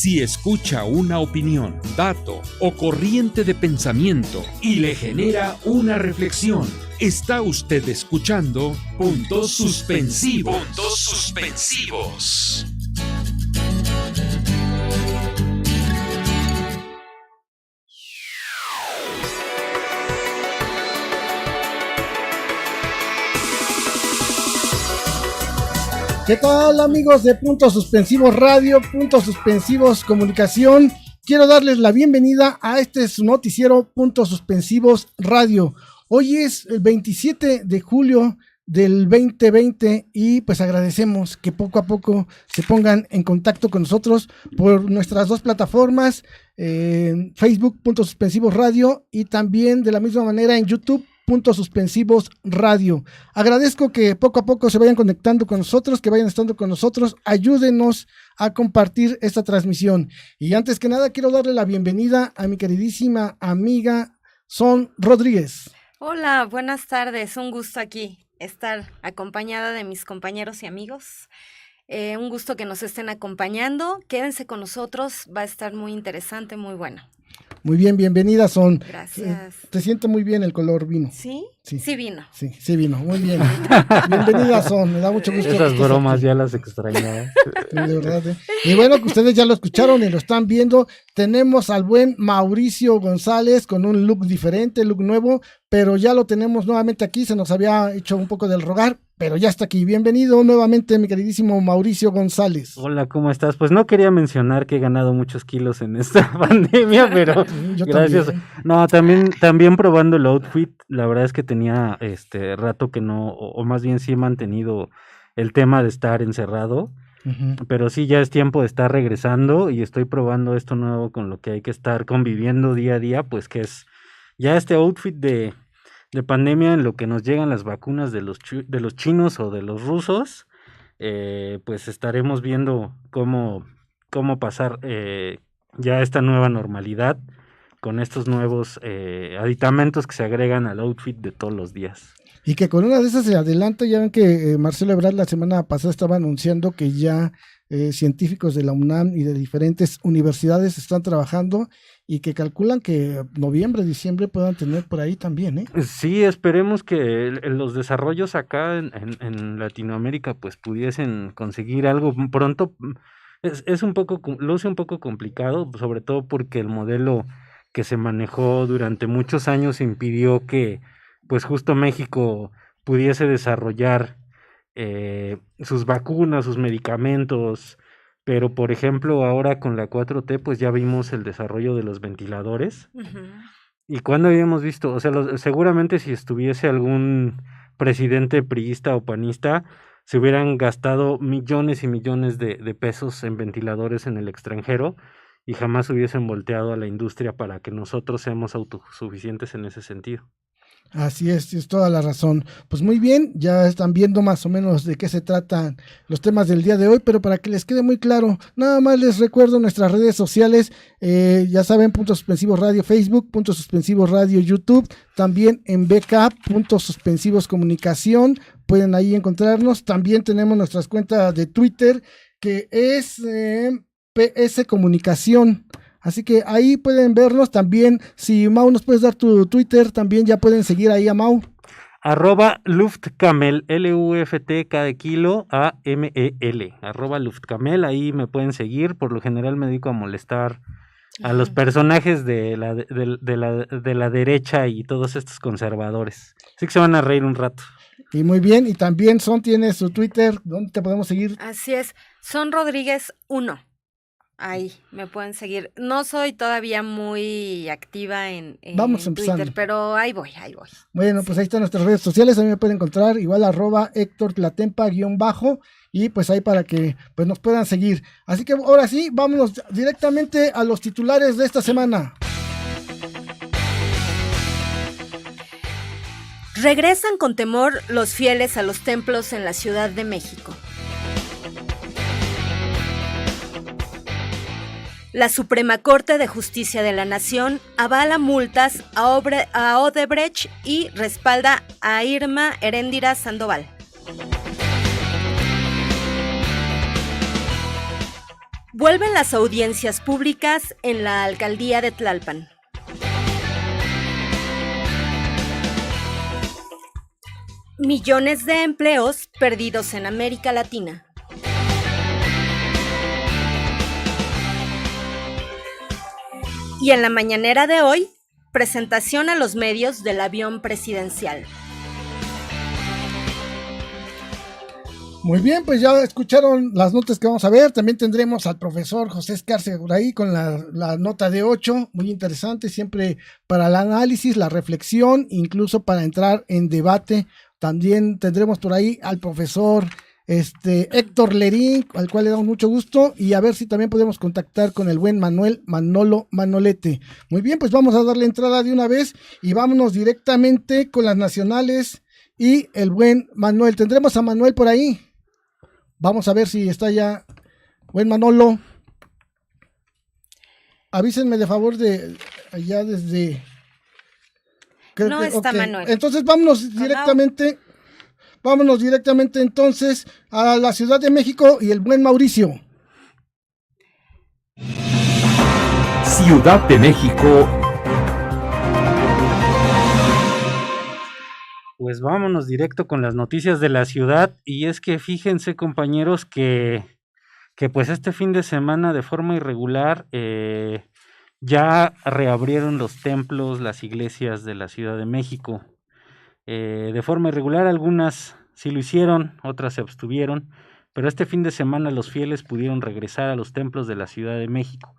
Si escucha una opinión, dato o corriente de pensamiento y le genera una reflexión, está usted escuchando Puntos Suspensivos. Puntos Suspensivos. ¿Qué tal, amigos de Puntos Suspensivos Radio, Puntos Suspensivos Comunicación? Quiero darles la bienvenida a su noticiero Puntos Suspensivos Radio. Hoy es el 27 de julio del 2020 y pues agradecemos que poco a poco se pongan en contacto con nosotros por nuestras dos plataformas, Facebook Puntos Suspensivos Radio y también de la misma manera en YouTube Puntos Suspensivos Radio. Agradezco que poco a poco se vayan conectando con nosotros, que vayan estando con nosotros. Ayúdenos a compartir esta transmisión. Y antes que nada, quiero darle la bienvenida a mi queridísima amiga Son Rodríguez. Hola, buenas tardes. Un gusto aquí estar acompañada de mis compañeros y amigos. Un gusto que nos estén acompañando. Quédense con nosotros. Va a estar muy interesante, muy bueno. Muy bien, bienvenida Son. Gracias. Te siente muy bien el color vino. ¿Sí? Sí, sí vino. Sí vino, muy bien. Bienvenida Son, me da mucho gusto. Esas bromas ya las extrañaba. De verdad, ¿eh? Y bueno, que ustedes ya lo escucharon y lo están viendo, tenemos al buen Mauricio González con un look diferente, look nuevo, pero ya lo tenemos nuevamente aquí, se nos había hecho un poco del rogar, pero ya está aquí. Bienvenido nuevamente, mi queridísimo Mauricio González. Hola, ¿cómo estás? Pues no quería mencionar que he ganado muchos kilos en esta pandemia, pero Yo gracias. También. No, también probando el outfit, la verdad es que tenía rato que no, o más bien sí he mantenido el tema de estar encerrado, pero sí ya es tiempo de estar regresando y estoy probando esto nuevo con lo que hay que estar conviviendo día a día, pues que es ya este outfit de pandemia en lo que nos llegan las vacunas de los chinos o de los rusos, pues estaremos viendo cómo pasar ya esta nueva normalidad con estos nuevos aditamentos que se agregan al outfit de todos los días. Y que con una de esas se adelanta, ya ven que Marcelo Ebrard la semana pasada estaba anunciando que ya científicos de la UNAM y de diferentes universidades están trabajando y que calculan que noviembre, diciembre puedan tener por ahí también, ¿eh? Sí, esperemos que los desarrollos acá en Latinoamérica pues pudiesen conseguir algo pronto. Es un poco, luce un poco complicado, sobre todo porque el modelo que se manejó durante muchos años impidió que pues justo México pudiese desarrollar sus vacunas, sus medicamentos, pero por ejemplo ahora con la 4T pues ya vimos el desarrollo de los ventiladores. ¿Y cuándo habíamos visto? O sea, seguramente si estuviese algún presidente priista o panista, se hubieran gastado millones y millones de pesos en ventiladores en el extranjero y jamás hubiesen volteado a la industria para que nosotros seamos autosuficientes en ese sentido. Así es toda la razón. Pues muy bien, ya están viendo más o menos de qué se tratan los temas del día de hoy, pero para que les quede muy claro, nada más les recuerdo nuestras redes sociales, ya saben, Puntos Suspensivos Radio Facebook, Puntos Suspensivos Radio YouTube, también en BK, Puntos Suspensivos Comunicación, pueden ahí encontrarnos. También tenemos nuestras cuentas de Twitter, que es PS Comunicación. Así que ahí pueden vernos también. Si Mau nos puedes dar tu Twitter, también ya pueden seguir ahí a Mau. @Luftkamel, LUFT de kilo AMEL, @Luftkamel, ahí me pueden seguir. Por lo general me dedico a molestar a los personajes de la derecha y todos estos conservadores. Así que se van a reír un rato. Y muy bien, y también Son tiene su Twitter, ¿dónde te podemos seguir? Así es, Son Rodríguez 1. Ahí me pueden seguir. No soy todavía muy activa en Twitter, pero ahí voy. Bueno, pues ahí están nuestras redes sociales, a mí me pueden encontrar igual @Héctor Tlatempa _ y pues ahí para que pues nos puedan seguir. Así que ahora sí, vámonos directamente a los titulares de esta semana. Regresan con temor los fieles a los templos en la Ciudad de México. La Suprema Corte de Justicia de la Nación avala multas a Odebrecht y respalda a Irma Heréndira Sandoval. Vuelven las audiencias públicas en la alcaldía de Tlalpan. Millones de empleos perdidos en América Latina. Y en la mañanera de hoy, presentación a los medios del avión presidencial. Muy bien, pues ya escucharon las notas que vamos a ver. También tendremos al profesor José Escarce por ahí con la nota de 8, muy interesante, siempre para el análisis, la reflexión, incluso para entrar en debate. También tendremos por ahí al profesor Héctor Lerín, al cual le damos mucho gusto, y a ver si también podemos contactar con el buen Manolo Manolete. Muy bien, pues vamos a darle entrada de una vez y vámonos directamente con las nacionales y el buen Manuel. Tendremos a Manuel por ahí. Vamos a ver si está ya. Buen Manolo, avísenme de favor de allá desde... No está okay. Manuel. Entonces vámonos directamente entonces a la Ciudad de México y el buen Mauricio. Ciudad de México. Pues vámonos directo con las noticias de la ciudad, y es que fíjense, compañeros, que pues este fin de semana de forma irregular ya reabrieron los templos, las iglesias de la Ciudad de México. De forma irregular, algunas sí lo hicieron, otras se abstuvieron, pero este fin de semana los fieles pudieron regresar a los templos de la Ciudad de México.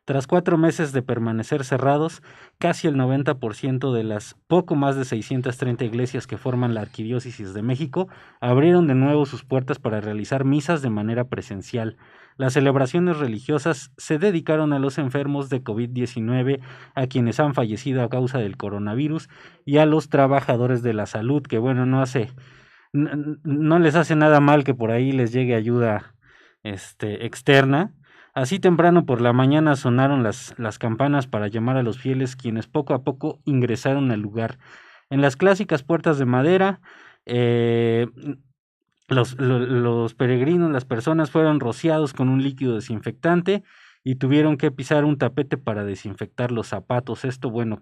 Tras 4 meses de permanecer cerrados, casi el 90% de las poco más de 630 iglesias que forman la Arquidiócesis de México abrieron de nuevo sus puertas para realizar misas de manera presencial. Las celebraciones religiosas se dedicaron a los enfermos de COVID-19, a quienes han fallecido a causa del coronavirus y a los trabajadores de la salud, que bueno, no les hace nada mal que por ahí les llegue ayuda externa. Así temprano por la mañana sonaron las campanas para llamar a los fieles, quienes poco a poco ingresaron al lugar. En las clásicas puertas de madera, los peregrinos, las personas fueron rociados con un líquido desinfectante y tuvieron que pisar un tapete para desinfectar los zapatos. Esto, bueno,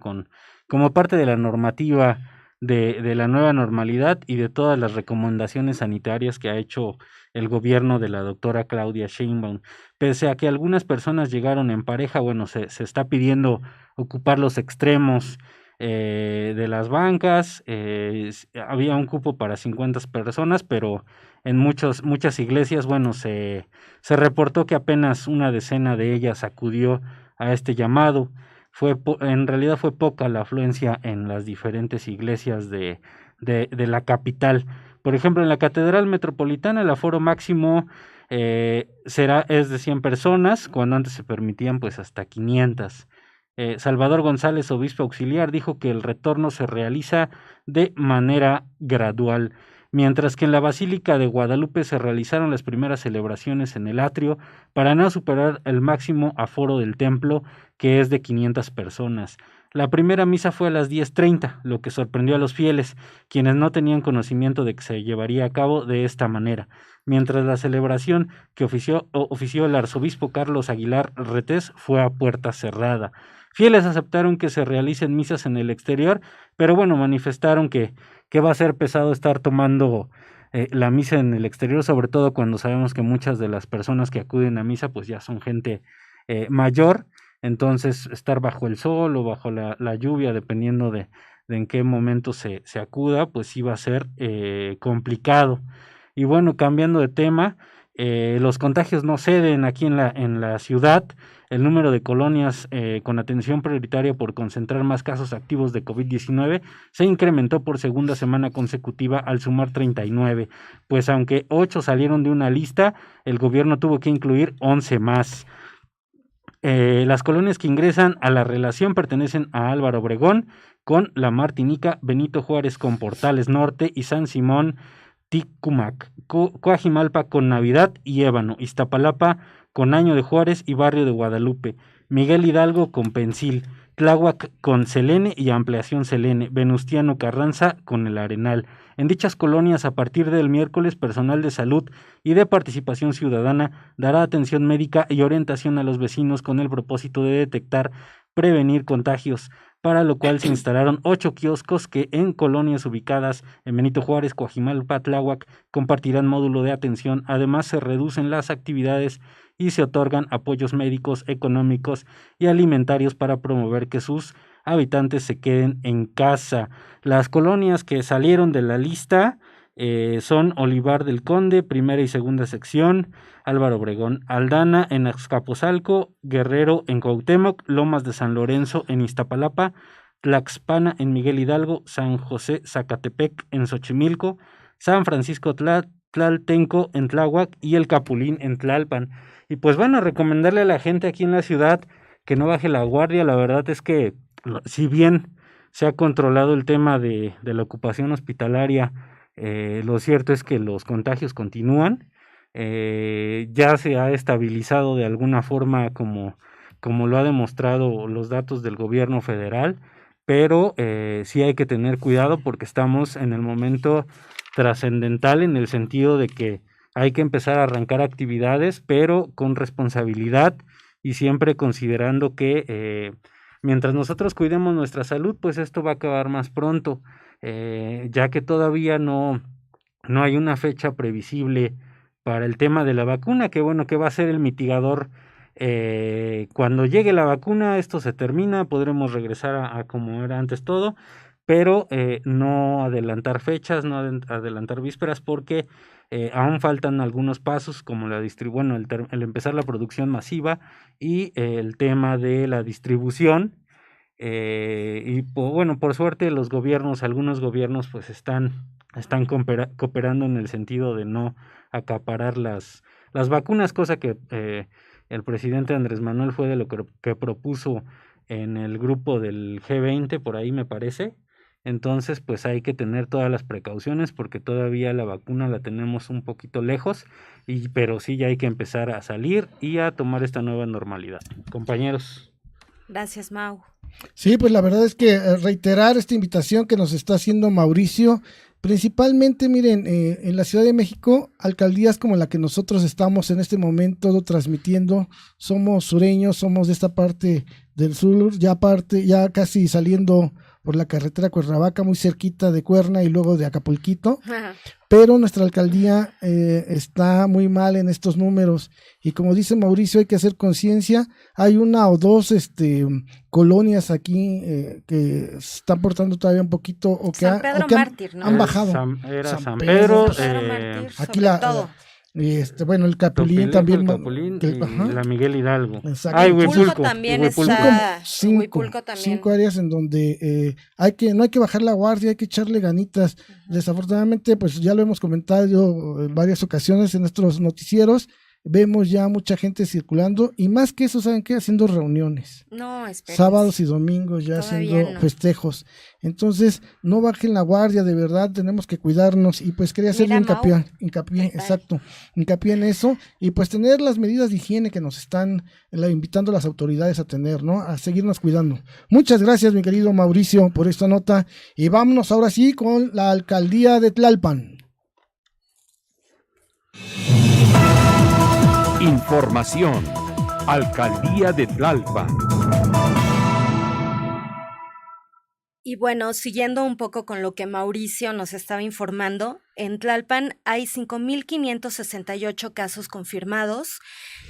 como parte de la normativa de la nueva normalidad y de todas las recomendaciones sanitarias que ha hecho el gobierno de la doctora Claudia Sheinbaum. Pese a que algunas personas llegaron en pareja, bueno, se está pidiendo ocupar los extremos de las bancas. Había un cupo para 50 personas, pero en muchas iglesias, bueno, se reportó que apenas una decena de ellas acudió a este llamado. En realidad fue poca la afluencia en las diferentes iglesias de la capital. Por ejemplo, en la Catedral Metropolitana el aforo máximo es de 100 personas, cuando antes se permitían pues hasta 500. Salvador González, obispo auxiliar, dijo que el retorno se realiza de manera gradual. Mientras que en la Basílica de Guadalupe se realizaron las primeras celebraciones en el atrio para no superar el máximo aforo del templo, que es de 500 personas. La primera misa fue a las 10:30, lo que sorprendió a los fieles, quienes no tenían conocimiento de que se llevaría a cabo de esta manera. Mientras la celebración que ofició el arzobispo Carlos Aguilar Retés fue a puerta cerrada. Fieles aceptaron que se realicen misas en el exterior, pero bueno, manifestaron que va a ser pesado estar tomando la misa en el exterior, sobre todo cuando sabemos que muchas de las personas que acuden a misa pues ya son gente mayor. Entonces estar bajo el sol o bajo la lluvia, dependiendo de en qué momento se acuda, pues sí va a ser complicado. Y bueno, cambiando de tema, los contagios no ceden aquí en la ciudad. El número de colonias con atención prioritaria por concentrar más casos activos de COVID-19 se incrementó por segunda semana consecutiva al sumar 39, pues aunque 8 salieron de una lista, el gobierno tuvo que incluir 11 más. Las colonias que ingresan a la relación pertenecen a Álvaro Obregón con La Martinica, Benito Juárez con Portales Norte y San Simón Ticumac, Coajimalpa con Navidad y Ébano, Iztapalapa con Año de Juárez y Barrio de Guadalupe, Miguel Hidalgo con Pensil, Tláhuac con Selene y Ampliación Selene, Venustiano Carranza con El Arenal. En dichas colonias, a partir del miércoles, personal de salud y de participación ciudadana dará atención médica y orientación a los vecinos con el propósito de detectar, prevenir contagios, para lo cual se instalaron 8 kioscos que en colonias ubicadas en Benito Juárez, Coajimalpa, Tláhuac compartirán módulo de atención. Además, se reducen las actividades y se otorgan apoyos médicos, económicos y alimentarios para promover que sus habitantes se queden en casa. Las colonias que salieron de la lista son Olivar del Conde, primera y segunda sección, Álvaro Obregón, Aldana en Azcapotzalco, Guerrero en Cuauhtémoc, Lomas de San Lorenzo en Iztapalapa, Tlaxpana en Miguel Hidalgo, San José Zacatepec en Xochimilco, San Francisco Tlaltenco en Tláhuac y El Capulín en Tlalpan. Y pues bueno, recomendarle a la gente aquí en la ciudad que no baje la guardia. La verdad es que si bien se ha controlado el tema de la ocupación hospitalaria, lo cierto es que los contagios continúan. Ya se ha estabilizado de alguna forma como lo ha demostrado los datos del gobierno federal, pero sí hay que tener cuidado porque estamos en el momento trascendental en el sentido de que hay que empezar a arrancar actividades, pero con responsabilidad y siempre considerando que mientras nosotros cuidemos nuestra salud, pues esto va a acabar más pronto, ya que todavía no hay una fecha previsible para el tema de la vacuna, que bueno, que va a ser el mitigador. Cuando llegue la vacuna, esto se termina, podremos regresar a como era antes todo, pero no adelantar fechas, no adelantar vísperas, porque aún faltan algunos pasos como el empezar la producción masiva y el tema de la distribución. Y por suerte algunos gobiernos pues están cooperando en el sentido de no acaparar las vacunas, cosa que el presidente Andrés Manuel fue de lo que propuso en el grupo del G20, por ahí me parece. Entonces, pues hay que tener todas las precauciones porque todavía la vacuna la tenemos un poquito lejos, pero sí ya hay que empezar a salir y a tomar esta nueva normalidad. Compañeros. Gracias, Mau. Sí, pues la verdad es que reiterar esta invitación que nos está haciendo Mauricio, principalmente, miren, en la Ciudad de México, alcaldías como la que nosotros estamos en este momento transmitiendo, somos sureños, somos de esta parte del sur, ya casi saliendo por la carretera Cuernavaca, muy cerquita de Cuerna y luego de Acapulquito, pero nuestra alcaldía está muy mal en estos números y como dice Mauricio, hay que hacer conciencia. Hay una o dos colonias aquí que se están portando todavía un poquito o que, San Pedro Mártir, ¿no? Han bajado. San Pedro, Mártir, aquí todo. el Capulín también. El Capulín y la Miguel Hidalgo. Exacto. Huipulco también está. Huipulco también. 5 áreas en donde no hay que bajar la guardia, hay que echarle ganitas. Desafortunadamente, pues ya lo hemos comentado en varias ocasiones en nuestros noticieros. Vemos ya mucha gente circulando y más que eso, ¿saben qué? Haciendo reuniones. No, espérense. Sábados y domingos ya Todavía haciendo festejos. Entonces, no bajen la guardia, de verdad, tenemos que cuidarnos y pues quería hacerle hincapié en eso y pues tener las medidas de higiene que nos están invitando las autoridades a tener, ¿no? A seguirnos cuidando. Muchas gracias, mi querido Mauricio, por esta nota y vámonos ahora sí con la alcaldía de Tlalpan. Información. Alcaldía de Tlalpan. Y bueno, siguiendo un poco con lo que Mauricio nos estaba informando, en Tlalpan hay 5,568 casos confirmados,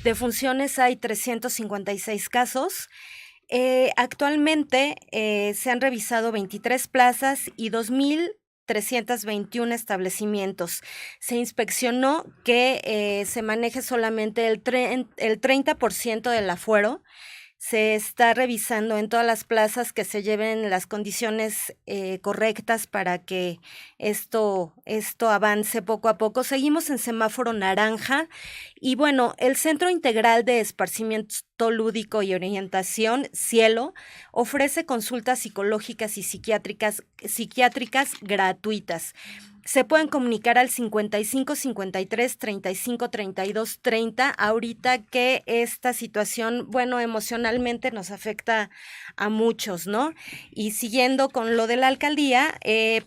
defunciones hay 356 casos. Actualmente se han revisado 23 plazas y 2,321 establecimientos. Se inspeccionó que se maneje solamente el 30% del aforo. Se está revisando en todas las plazas que se lleven las condiciones correctas para que esto avance poco a poco. Seguimos en semáforo naranja y bueno, el Centro Integral de Esparcimiento Lúdico y Orientación, Cielo, ofrece consultas psicológicas y psiquiátricas gratuitas. se pueden comunicar al 55 53 35 32 30, ahorita que esta situación, bueno, emocionalmente nos afecta a muchos, ¿no? Y siguiendo con lo de la alcaldía,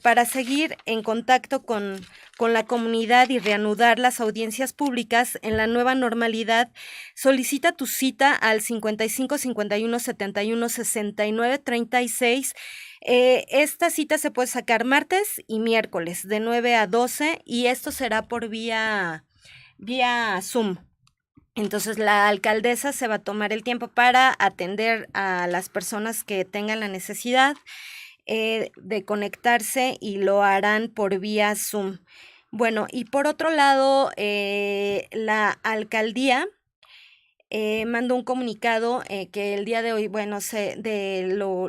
para seguir en contacto con la comunidad y reanudar las audiencias públicas en la nueva normalidad, solicita tu cita al 55 51 71 69 36. Esta cita se puede sacar martes y miércoles de 9 a 12 y esto será por vía Zoom. Entonces la alcaldesa se va a tomar el tiempo para atender a las personas que tengan la necesidad de conectarse y lo harán por vía Zoom. Bueno, y por otro lado, la alcaldía mandó un comunicado que el día de hoy, bueno,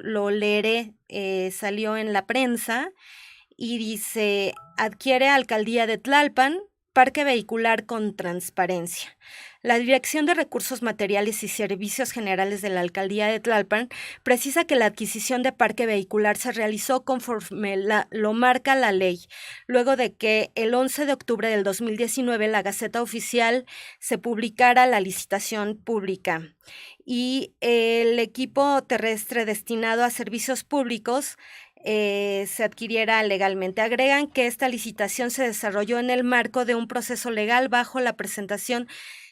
lo leeré, salió en la prensa y dice: adquiere Alcaldía de Tlalpan parque vehicular con transparencia. La Dirección de Recursos Materiales y Servicios Generales de la Alcaldía de Tlalpan precisa que la adquisición de parque vehicular se realizó conforme lo marca la ley, luego de que el 11 de octubre del 2019 la Gaceta Oficial se publicara la licitación pública y el equipo terrestre destinado a servicios públicos se adquiriera legalmente. Agregan que esta licitación se desarrolló en el marco de un proceso legal bajo la presentación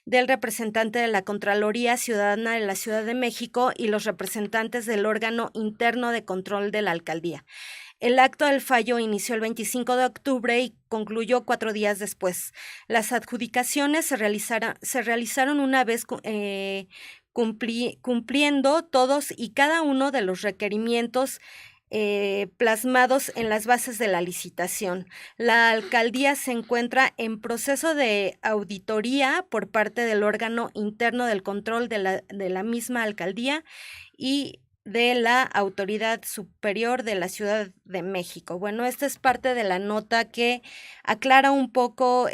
del representante de la Contraloría Ciudadana de la Ciudad de México y los representantes del órgano interno de control de la alcaldía. El acto del fallo inició el 25 de octubre y concluyó 4 días después. Las adjudicaciones se realizaron una vez cumpliendo todos y cada uno de los requerimientos plasmados en las bases de la licitación. La alcaldía se encuentra en proceso de auditoría por parte del órgano interno del control de la misma alcaldía y de la Autoridad Superior de la Ciudad de México. Bueno, esta es parte de la nota que aclara un poco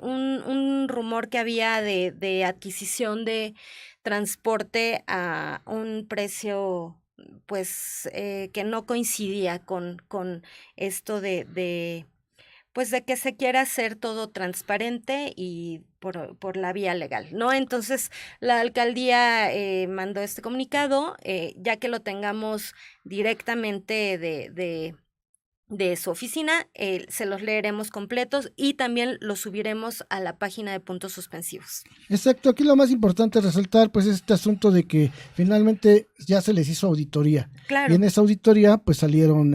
un rumor que había de adquisición de transporte a un precio pues que no coincidía con esto de que se quiera hacer todo transparente y por la vía legal, ¿no? Entonces la alcaldía mandó este comunicado, ya que lo tengamos directamente de su oficina, se los leeremos completos y también los subiremos a la página de Puntos Suspensivos. Exacto, aquí lo más importante es resaltar pues este asunto de que finalmente ya se les hizo auditoría. Claro. Y en esa auditoría pues salieron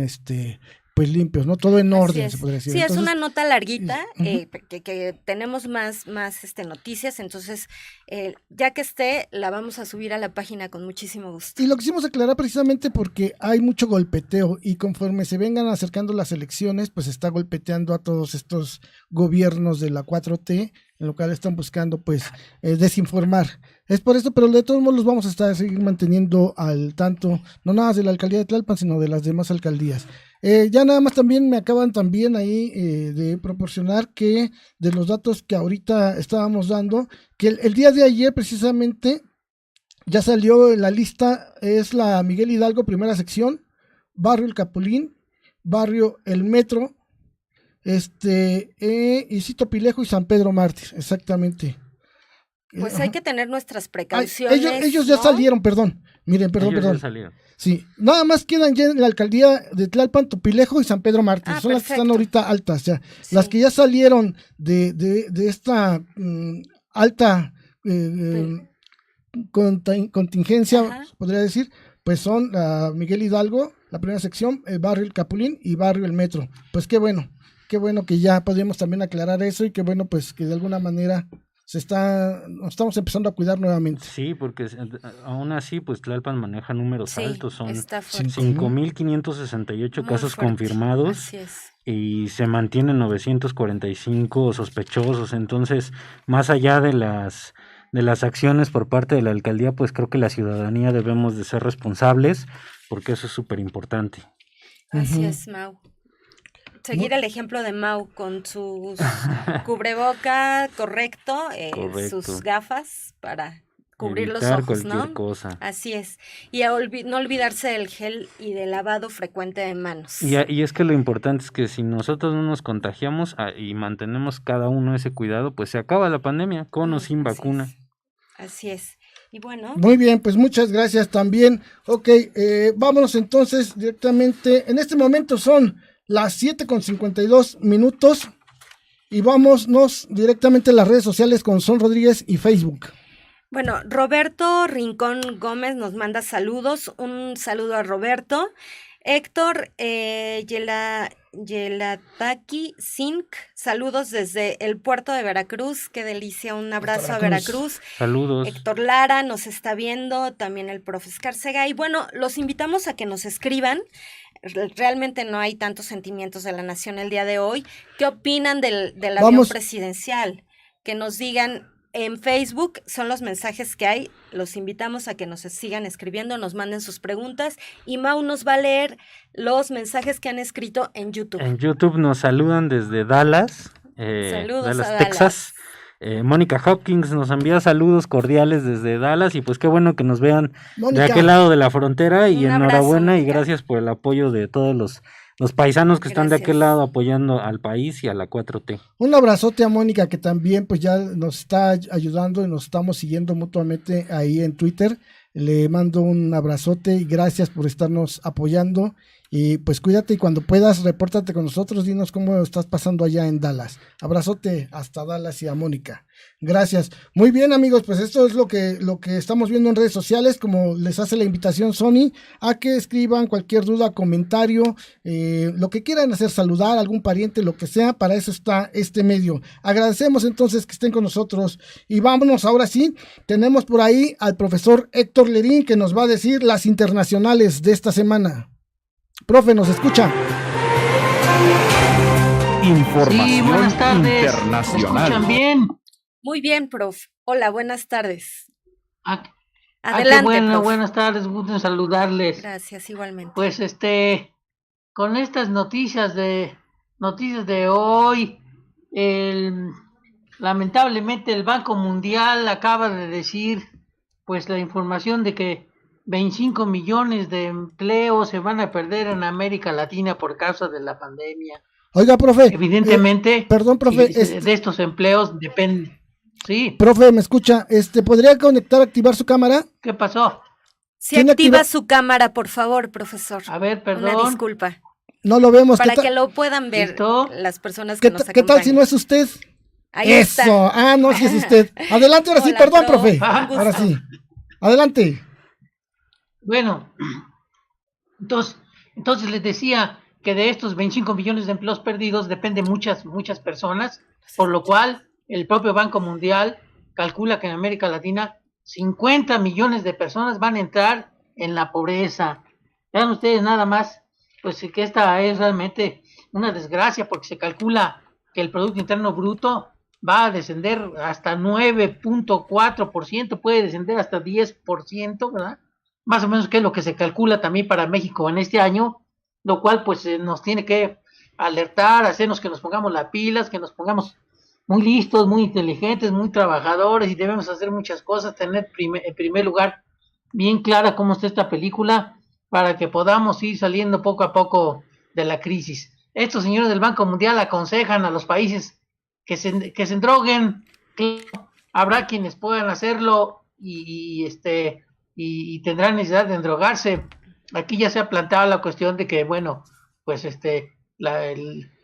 pues limpios, ¿no? Todo en orden, se podría decir. Sí, entonces, es una nota larguita, que tenemos más noticias, entonces ya que esté, la vamos a subir a la página con muchísimo gusto. Y lo quisimos aclarar precisamente porque hay mucho golpeteo y conforme se vengan acercando las elecciones, pues está golpeteando a todos estos gobiernos de la 4T, en lo cual están buscando pues desinformar. Es por esto, pero de todos modos los vamos a seguir manteniendo al tanto, no nada más de la alcaldía de Tlalpan, sino de las demás alcaldías. Ya nada más también me acaban también ahí de proporcionar que de los datos que ahorita estábamos dando, que el día de ayer precisamente ya salió la lista, es la Miguel Hidalgo, primera sección, Barrio El Capulín, Barrio El Metro, Isito Pilejo y San Pedro Mártir, exactamente. Pues hay que tener nuestras precauciones. Ellos ya salieron, perdón. Miren, perdón. Ya salieron. Sí, nada más quedan ya en la alcaldía de Tlalpan, Tupilejo y San Pedro Mártir. Son las que están ahorita altas ya. Sí. Las que ya salieron de esta alta contingencia, podría decir, pues son Miguel Hidalgo, la primera sección, Barrio El Capulín y Barrio El Metro. Pues qué bueno que ya podemos también aclarar eso y qué bueno pues que de alguna manera nos estamos empezando a cuidar nuevamente. Sí, porque aún así, pues Tlalpan maneja números altos, son 5.568 casos confirmados. Así es. Y se mantienen 945 sospechosos, entonces, más allá de las acciones por parte de la alcaldía, pues creo que la ciudadanía debemos de ser responsables, porque eso es súper importante. Así es, Mau. Seguir el ejemplo de Mau con sus cubreboca correcto, sus gafas para cubrir los evitar ojos, cualquier ¿no? cosa. Así es. Y no olvidarse del gel y del lavado frecuente de manos. Y es que lo importante es que si nosotros no nos contagiamos y mantenemos cada uno ese cuidado, pues se acaba la pandemia, con o sin vacuna. Así es. Y bueno. Muy bien, pues muchas gracias también. Ok, vámonos entonces directamente. En este momento son las 7:52 y vámonos directamente a las redes sociales con Son Rodríguez y Facebook. Bueno, Roberto Rincón Gómez nos manda saludos. Un saludo a Roberto. Héctor Yelataki Sink, saludos desde el puerto de Veracruz. Qué delicia, un abrazo a Veracruz. Saludos. Héctor Lara nos está viendo, también el profe Escarcega. Y bueno, los invitamos a que nos escriban. Realmente no hay tantos sentimientos de la nación el día de hoy. ¿Qué opinan del avión presidencial? Que nos digan en Facebook, son los mensajes que hay. Los invitamos a que nos sigan escribiendo, nos manden sus preguntas y Mau nos va a leer los mensajes que han escrito en YouTube. En YouTube nos saludan desde Dallas, Saludos Dallas, a Texas. Mónica Hopkins nos envía saludos cordiales desde Dallas y pues qué bueno que nos vean Mónica, de aquel lado de la frontera y enhorabuena y gracias por el apoyo de todos los paisanos que están de aquel lado apoyando al país y a la 4T. Un abrazote a Mónica que también pues ya nos está ayudando y nos estamos siguiendo mutuamente ahí en Twitter. Le mando un abrazote y gracias por estarnos apoyando. Y pues cuídate y cuando puedas, repórtate con nosotros, dinos cómo estás pasando allá en Dallas. Abrazote hasta Dallas y a Mónica. Gracias. Muy bien, amigos, pues esto es lo que estamos viendo en redes sociales, como les hace la invitación Sony, a que escriban cualquier duda, comentario, lo que quieran hacer, saludar a algún pariente, lo que sea, para eso está este medio. Agradecemos entonces que estén con nosotros y vámonos ahora sí, tenemos por ahí al profesor Héctor Lerín que nos va a decir las internacionales de esta semana. Profe, ¿nos escucha? Información sí, buenas tardes. Internacional. ¿Me escuchan bien? Muy bien, prof. Hola, buenas tardes. Adelante, qué bueno, prof. Buenas tardes, gusto en saludarles. Gracias, igualmente. Pues con estas noticias de hoy, lamentablemente el Banco Mundial acaba de decir pues la información de que 25 millones de empleos se van a perder en América Latina por causa de la pandemia. Oiga, profe. Evidentemente, perdón, profe. De estos empleos depende. Sí. Profe, ¿me escucha? ¿Podría activar su cámara? ¿Qué pasó? Si activa su cámara, por favor, profesor. A ver, perdón. Una disculpa. No lo vemos. Para que lo puedan ver. ¿Listo? Las personas que nos acompañan. ¿Qué tal si no es usted? Ahí Eso. Está. No, si es usted. Adelante, ahora sí, perdón, profe. Ahora sí. Adelante. Bueno, entonces les decía que de estos 25 millones de empleos perdidos dependen muchas personas, por lo cual el propio Banco Mundial calcula que en América Latina 50 millones de personas van a entrar en la pobreza. Vean ustedes nada más, pues que esta es realmente una desgracia porque se calcula que el Producto Interno Bruto va a descender hasta 9.4%, puede descender hasta 10%, ¿verdad? Más o menos que es lo que se calcula también para México en este año, lo cual pues nos tiene que alertar, hacernos que nos pongamos las pilas, que nos pongamos muy listos, muy inteligentes, muy trabajadores y debemos hacer muchas cosas, tener en primer lugar bien clara cómo está esta película para que podamos ir saliendo poco a poco de la crisis. Estos señores del Banco Mundial aconsejan a los países que se endroguen, habrá quienes puedan hacerlo y tendrán necesidad de endrogarse. Aquí ya se ha planteado la cuestión de que, bueno, pues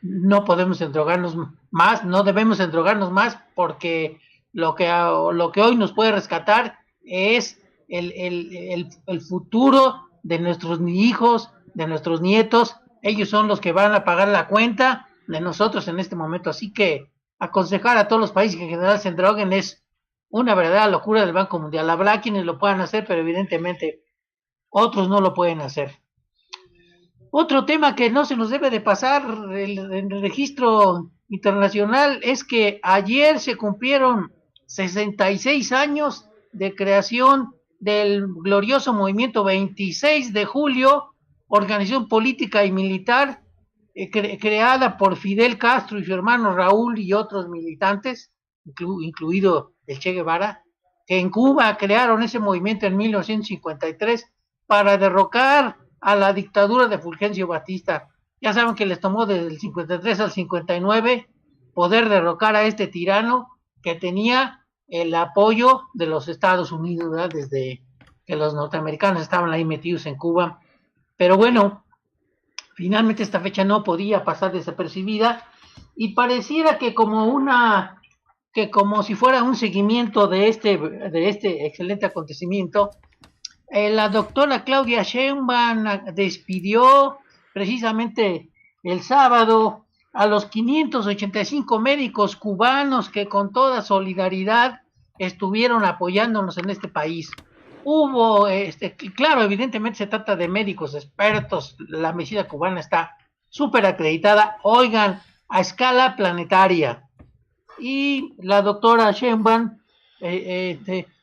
no podemos endrogarnos más, no debemos endrogarnos más porque lo que hoy nos puede rescatar es el futuro de nuestros hijos, de nuestros nietos. Ellos son los que van a pagar la cuenta de nosotros en este momento, así que aconsejar a todos los países que en general se endroguen es una verdadera locura del Banco Mundial. Habrá quienes lo puedan hacer, pero evidentemente otros no lo pueden hacer. Otro tema que no se nos debe de pasar en el registro internacional es que ayer se cumplieron 66 años de creación del glorioso movimiento 26 de julio, organización política y militar creada por Fidel Castro y su hermano Raúl y otros militantes, incluido el Che Guevara, que en Cuba crearon ese movimiento en 1953 para derrocar a la dictadura de Fulgencio Batista. Ya saben que les tomó desde el 53 al 59 poder derrocar a este tirano que tenía el apoyo de los Estados Unidos, ¿verdad? Desde que los norteamericanos estaban ahí metidos en Cuba. Pero bueno, finalmente esta fecha no podía pasar desapercibida y pareciera que como si fuera un seguimiento de este excelente acontecimiento, la doctora Claudia Sheinbaum despidió precisamente el sábado a los 585 médicos cubanos que con toda solidaridad estuvieron apoyándonos en este país. Hubo, claro, evidentemente se trata de médicos expertos, la medicina cubana está súper acreditada, oigan, a escala planetaria. Y la doctora Sheinbaum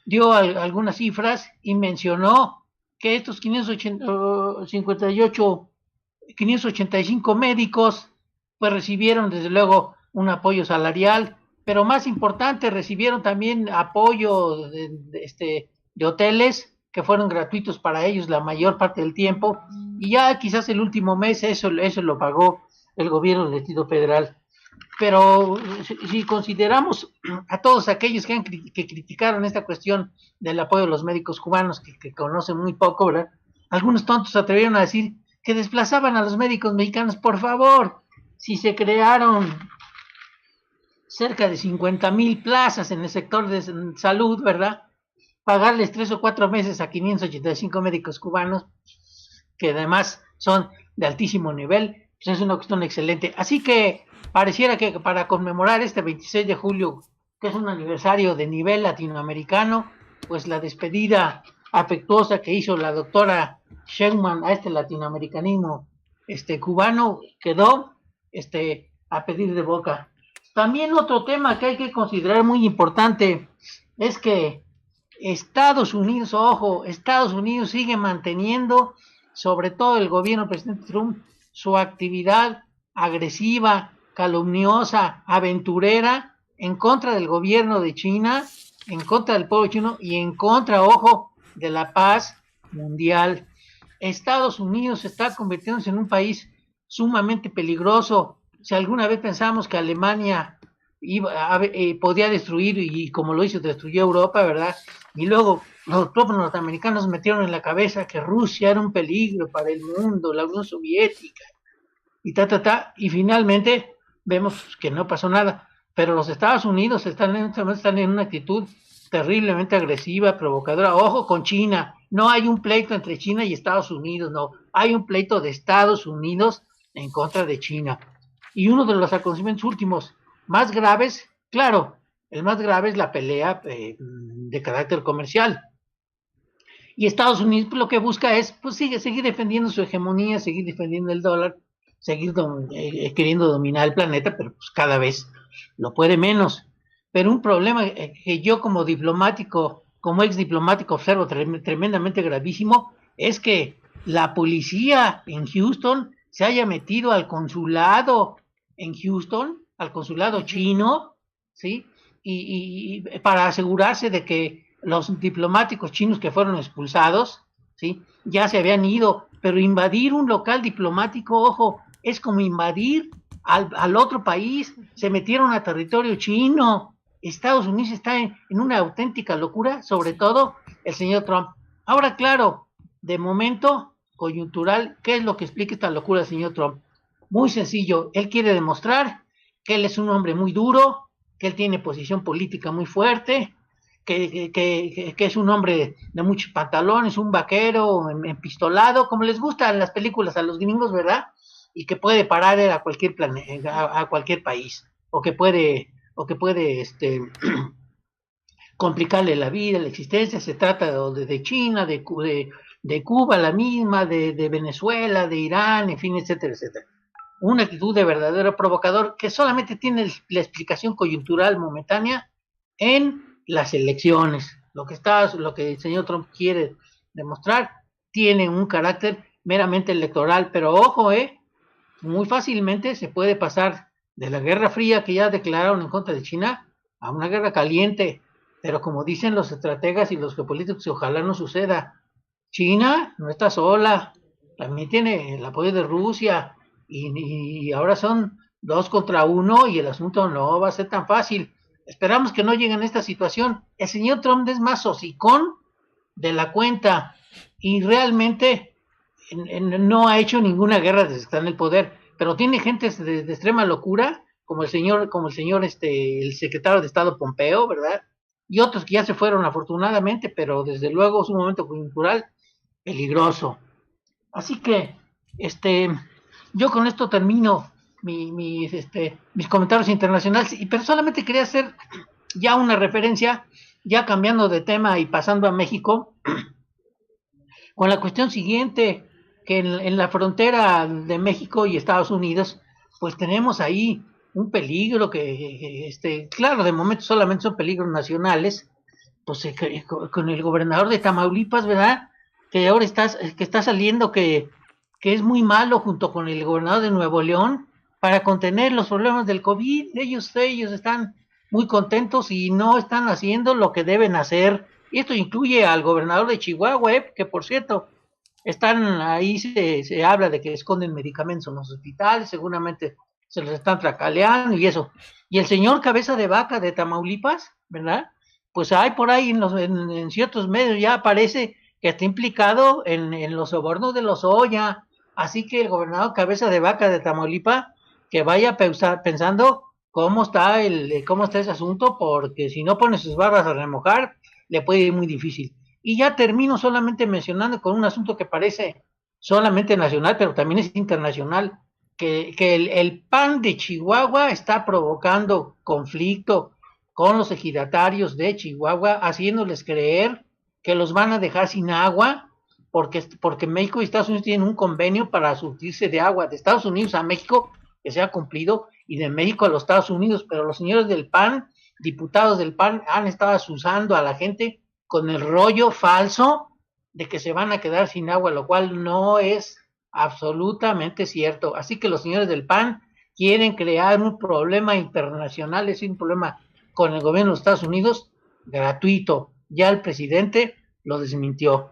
dio algunas cifras y mencionó que estos 585 médicos pues recibieron desde luego un apoyo salarial, pero más importante, recibieron también apoyo de hoteles que fueron gratuitos para ellos la mayor parte del tiempo, y ya quizás el último mes eso lo pagó el gobierno del Distrito Federal. Pero si consideramos a todos aquellos que criticaron esta cuestión del apoyo a los médicos cubanos, que conocen muy poco, ¿verdad? Algunos tontos se atrevieron a decir que desplazaban a los médicos mexicanos. Por favor, si se crearon cerca de 50,000 plazas en el sector de salud, ¿verdad? Pagarles 3 o 4 meses a 585 médicos cubanos, que además son de altísimo nivel, pues es una cuestión excelente. Así que pareciera que para conmemorar este 26 de julio, que es un aniversario de nivel latinoamericano, pues la despedida afectuosa que hizo la doctora Sheinbaum a este latinoamericanismo cubano quedó a pedir de boca. También otro tema que hay que considerar muy importante es que Estados Unidos sigue manteniendo, sobre todo el gobierno del presidente Trump, su actividad agresiva, calumniosa, aventurera, en contra del gobierno de China, en contra del pueblo chino y en contra, ojo, de la paz mundial. Estados Unidos está convirtiéndose en un país sumamente peligroso. Si alguna vez pensamos que Alemania podía destruir, y como lo hizo, destruyó Europa, ¿verdad? Y luego los propios norteamericanos metieron en la cabeza que Rusia era un peligro para el mundo, la Unión Soviética, y finalmente vemos que no pasó nada. Pero los Estados Unidos están en una actitud terriblemente agresiva, provocadora. Ojo con China, no hay un pleito entre China y Estados Unidos, no, hay un pleito de Estados Unidos en contra de China. Y uno de los acontecimientos últimos más graves, claro, el más grave es la pelea de carácter comercial. Y Estados Unidos lo que busca es pues seguir defendiendo su hegemonía, seguir defendiendo el dólar, seguir queriendo dominar el planeta, pero pues cada vez lo puede menos. Pero un problema que yo como ex diplomático observo tremendamente gravísimo, es que la policía en Houston se haya metido al consulado en Houston, al consulado chino, ¿sí? Y para asegurarse de que los diplomáticos chinos que fueron expulsados, ¿sí?, ya se habían ido. Pero invadir un local diplomático, ojo, es como invadir al otro país. Se metieron a territorio chino. Estados Unidos está en una auténtica locura, sobre todo el señor Trump. Ahora, claro, de momento coyuntural, ¿qué es lo que explica esta locura del señor Trump? Muy sencillo, él quiere demostrar que él es un hombre muy duro, que él tiene posición política muy fuerte, que es un hombre de muchos pantalones, un vaquero empistolado, como les gusta en las películas a los gringos, ¿verdad? Y que puede parar a cualquier país, o que puede complicarle la vida, la existencia. Se trata de China, de Cuba la misma, de Venezuela, de Irán, en fin, etcétera, etcétera. Una actitud de verdadero provocador que solamente tiene la explicación coyuntural momentánea en las elecciones. Lo que el señor Trump quiere demostrar tiene un carácter meramente electoral, pero ojo, muy fácilmente se puede pasar de la Guerra Fría que ya declararon en contra de China a una guerra caliente, pero como dicen los estrategas y los geopolíticos, ojalá no suceda. China no está sola, también tiene el apoyo de Rusia, y ahora son 2 contra 1 y el asunto no va a ser tan fácil. Esperamos que no lleguen a esta situación. El señor Trump es más hocicón de la cuenta y realmente no ha hecho ninguna guerra desde que está en el poder, pero tiene gente de extrema locura, como el señor, el secretario de Estado Pompeo, ¿verdad? Y otros que ya se fueron afortunadamente, pero desde luego es un momento coyuntural peligroso. Así que, yo con esto termino mis comentarios internacionales, pero solamente quería hacer ya una referencia, ya cambiando de tema y pasando a México, con la cuestión siguiente, que en la frontera de México y Estados Unidos, pues tenemos ahí un peligro claro, de momento solamente son peligros nacionales, pues con el gobernador de Tamaulipas, ¿verdad? Que ahora está saliendo que es muy malo junto con el gobernador de Nuevo León para contener los problemas del COVID. Ellos están muy contentos y no están haciendo lo que deben hacer. Y esto incluye al gobernador de Chihuahua, que por cierto, están ahí, se habla de que esconden medicamentos en los hospitales, seguramente se los están tracaleando y eso. Y el señor Cabeza de Vaca de Tamaulipas, ¿verdad? Pues hay por ahí en ciertos medios ya aparece que está implicado en los sobornos de los Oya. Así que el gobernador Cabeza de Vaca de Tamaulipas que vaya pensando cómo está ese asunto, porque si no pone sus barbas a remojar, le puede ir muy difícil. Y ya termino solamente mencionando con un asunto que parece solamente nacional, pero también es internacional, que el PAN de Chihuahua está provocando conflicto con los ejidatarios de Chihuahua, haciéndoles creer que los van a dejar sin agua, porque México y Estados Unidos tienen un convenio para surtirse de agua de Estados Unidos a México, que se ha cumplido, y de México a los Estados Unidos, pero los señores del PAN, diputados del PAN, han estado asusando a la gente con el rollo falso de que se van a quedar sin agua, lo cual no es absolutamente cierto. Así que los señores del PAN quieren crear un problema internacional, es un problema con el gobierno de los Estados Unidos gratuito. Ya el presidente lo desmintió.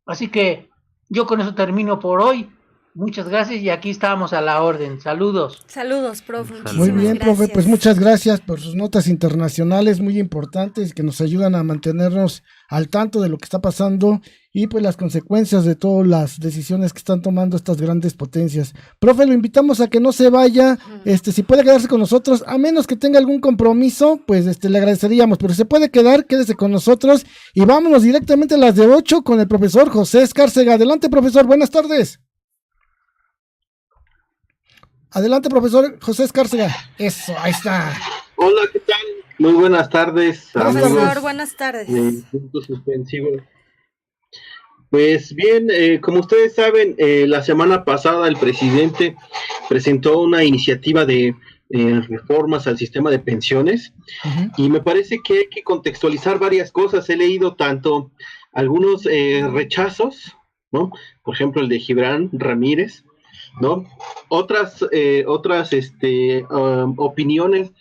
Así que yo con eso termino por hoy. Muchas gracias y aquí estamos a la orden. Saludos. Saludos, profe. Muy bien, Gracias. profe, pues muchas gracias por sus notas internacionales muy importantes que nos ayudan a mantenernos al tanto de lo que está pasando y pues las consecuencias de todas las decisiones que están tomando estas grandes potencias. Profe, lo invitamos a que no se vaya, si puede quedarse con nosotros, a menos que tenga algún compromiso, pues le agradeceríamos, pero si se puede quedar, quédese con nosotros y vámonos directamente a las de 8 con el profesor José Escárcega. Adelante, profesor, buenas tardes. Adelante, profesor José Escárcega. Eso, ahí está. Hola, ¿qué tal? Muy buenas tardes. Profesor, buenas tardes. Punto suspensivo. Pues bien, como ustedes saben, la semana pasada el presidente presentó una iniciativa de reformas al sistema de pensiones y me parece que hay que contextualizar varias cosas. He leído tanto algunos rechazos, ¿no? Por ejemplo, el de Gibran Ramírez, ¿no? Otras opiniones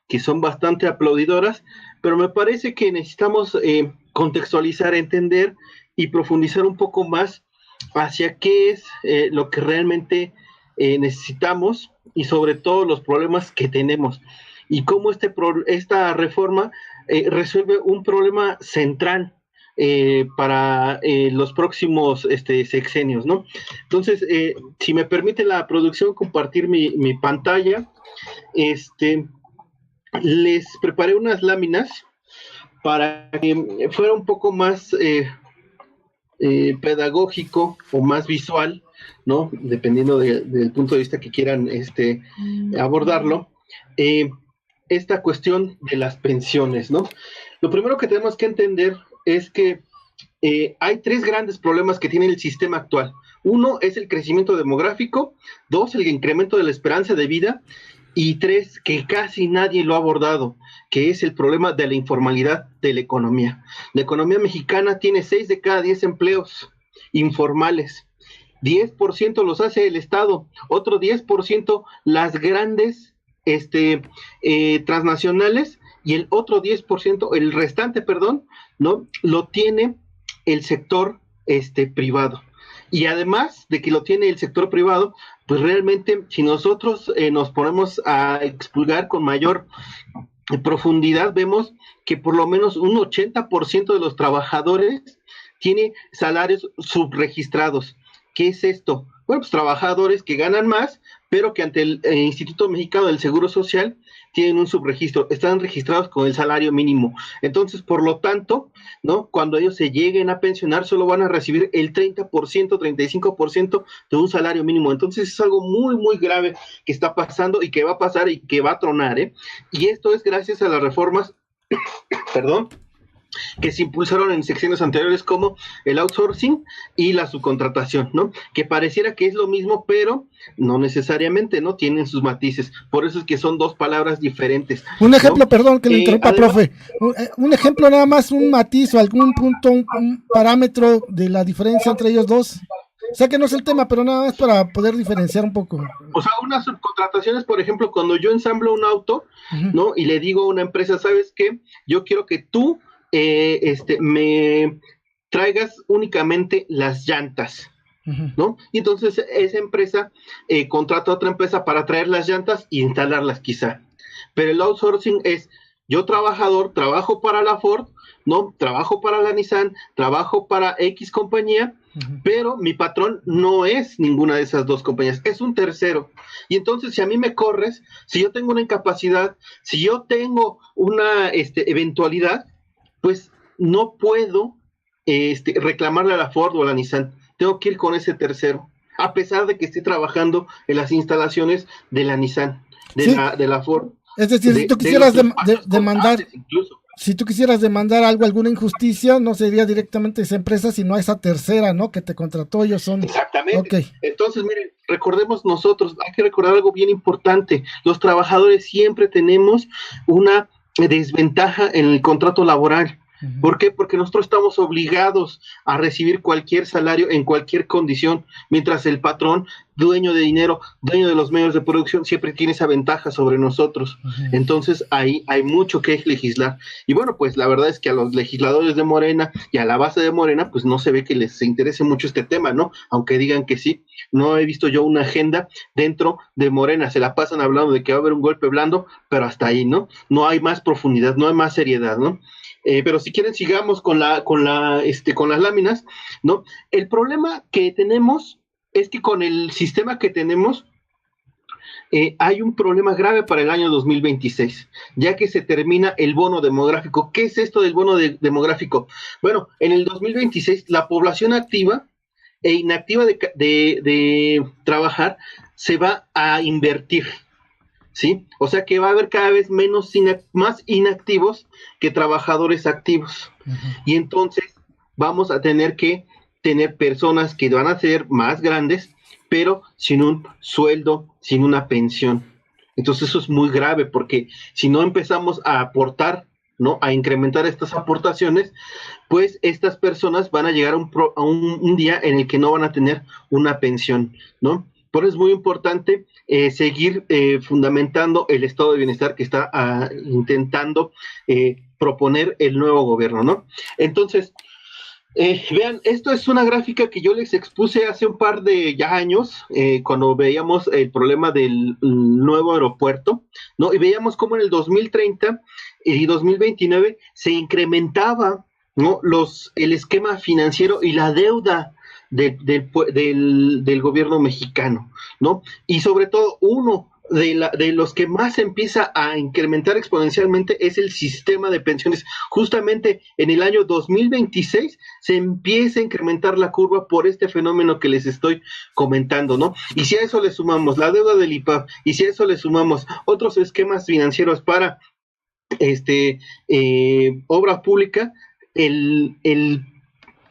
que son bastante aplaudidoras, pero me parece que necesitamos contextualizar, entender y profundizar un poco más hacia qué es lo que realmente necesitamos y sobre todo los problemas que tenemos y cómo esta reforma resuelve un problema central para los próximos sexenios, ¿no? Entonces, si me permite la producción compartir mi pantalla, les preparé unas láminas para que fuera un poco más pedagógico o más visual, ¿no? Dependiendo del punto de vista que quieran abordarlo, esta cuestión de las pensiones, ¿no? Lo primero que tenemos que entender es que hay tres grandes problemas que tiene el sistema actual. Uno es el crecimiento demográfico, dos, el incremento de la esperanza de vida, y tres, que casi nadie lo ha abordado, que es el problema de la informalidad de la economía. La economía mexicana tiene 6 de cada 10 empleos informales, 10% los hace el Estado, otro 10% las grandes transnacionales y el otro 10%, el restante, perdón, ¿no? Lo tiene el sector privado. Y además de que lo tiene el sector privado, pues realmente si nosotros nos ponemos a explorar con mayor profundidad, vemos que por lo menos un 80% de los trabajadores tiene salarios subregistrados. ¿Qué es esto? Bueno, pues trabajadores que ganan más, pero que ante el Instituto Mexicano del Seguro Social tienen un subregistro, están registrados con el salario mínimo. Entonces, por lo tanto, ¿no? Cuando ellos se lleguen a pensionar, solo van a recibir el 30%, 35% de un salario mínimo. Entonces, es algo muy, muy grave que está pasando y que va a pasar y que va a tronar, ¿eh? Y esto es gracias a las reformas, perdón, que se impulsaron en secciones anteriores, como el outsourcing y la subcontratación, ¿no? Que pareciera que es lo mismo, pero no necesariamente, ¿no? Tienen sus matices. Por eso es que son dos palabras diferentes. Un ejemplo, ¿no? perdón que le interrumpa, además, profe. Un ejemplo nada más, un matiz o algún punto, un parámetro de la diferencia entre ellos dos. O sea que no es el tema, pero nada más para poder diferenciar un poco. O sea, unas subcontrataciones, por ejemplo, cuando yo ensamblo un auto, ¿no? Y le digo a una empresa, ¿sabes qué? Yo quiero que tú me traigas únicamente las llantas, ¿no? Y entonces esa empresa contrata a otra empresa para traer las llantas y instalarlas quizá. Pero el outsourcing es, yo trabajador, trabajo para la Ford, ¿no? Trabajo para la Nissan, trabajo para X compañía, pero mi patrón no es ninguna de esas dos compañías, es un tercero. Y entonces, si a mí me corres, si yo tengo una incapacidad, si yo tengo una eventualidad, pues no puedo reclamarle a la Ford o a la Nissan. Tengo que ir con ese tercero, a pesar de que esté trabajando en las instalaciones de la Nissan, de la Ford. Es decir, si tú quisieras demandar, si tú quisieras demandar algo, alguna injusticia, no sería directamente esa empresa, sino a esa tercera, ¿no? Que te contrató, ellos son. Exactamente. Okay. Entonces, miren, recordemos nosotros, hay que recordar algo bien importante. Los trabajadores siempre tenemos una desventaja en el contrato laboral. ¿Por qué? Porque nosotros estamos obligados a recibir cualquier salario en cualquier condición, mientras el patrón, dueño de dinero, dueño de los medios de producción, siempre tiene esa ventaja sobre nosotros. Entonces ahí hay mucho que legislar. Y bueno, pues la verdad es que a los legisladores de Morena y a la base de Morena, pues no se ve que les interese mucho este tema, ¿no? Aunque digan que sí. No he visto yo una agenda dentro de Morena, se la pasan hablando de que va a haber un golpe blando, pero hasta ahí, ¿no? No hay más profundidad, no hay más seriedad, ¿no? Pero si quieren sigamos con las láminas, ¿no? El problema que tenemos es que con el sistema que tenemos hay un problema grave para el año 2026, ya que se termina el bono demográfico. ¿Qué es esto del bono demográfico? Bueno, en el 2026 la población activa e inactiva de trabajar se va a invertir, ¿sí? O sea que va a haber cada vez más inactivos que trabajadores activos. Y entonces vamos a tener que tener personas que van a ser más grandes, pero sin un sueldo, sin una pensión. Entonces eso es muy grave, porque si no empezamos a aportar, ¿no? A incrementar estas aportaciones, pues estas personas van a llegar a un día en el que no van a tener una pensión, ¿no? Por eso es muy importante seguir fundamentando el estado de bienestar que está intentando proponer el nuevo gobierno, ¿no? Entonces, vean, esto es una gráfica que yo les expuse hace un par de años, cuando veíamos el problema del nuevo aeropuerto, ¿no? Y veíamos cómo en el 2030 y 2029 se incrementaba, ¿no? El esquema financiero y la deuda del gobierno mexicano, ¿no? Y sobre todo uno de los que más empieza a incrementar exponencialmente es el sistema de pensiones. Justamente en el año 2026 se empieza a incrementar la curva por este fenómeno que les estoy comentando, ¿no? Y si a eso le sumamos la deuda del IPAB, y si a eso le sumamos otros esquemas financieros para obra pública,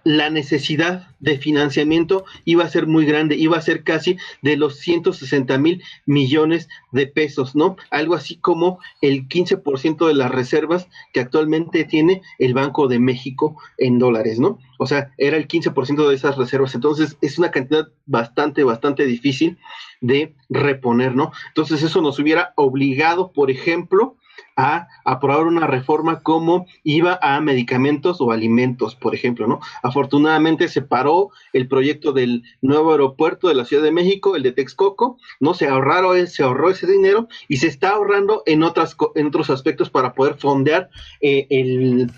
la necesidad de financiamiento iba a ser muy grande, iba a ser casi de los 160,000 millones de pesos, ¿no? Algo así como el 15% de las reservas que actualmente tiene el Banco de México en dólares, ¿no? O sea, era el 15% de esas reservas. Entonces, es una cantidad bastante difícil de reponer, ¿no? Entonces, eso nos hubiera obligado, por ejemplo, a aprobar una reforma como IVA a medicamentos o alimentos, por ejemplo, ¿no? Afortunadamente se paró el proyecto del nuevo aeropuerto de la Ciudad de México, el de Texcoco, ¿no? Se ahorró ese dinero y se está ahorrando en otros aspectos para poder fondear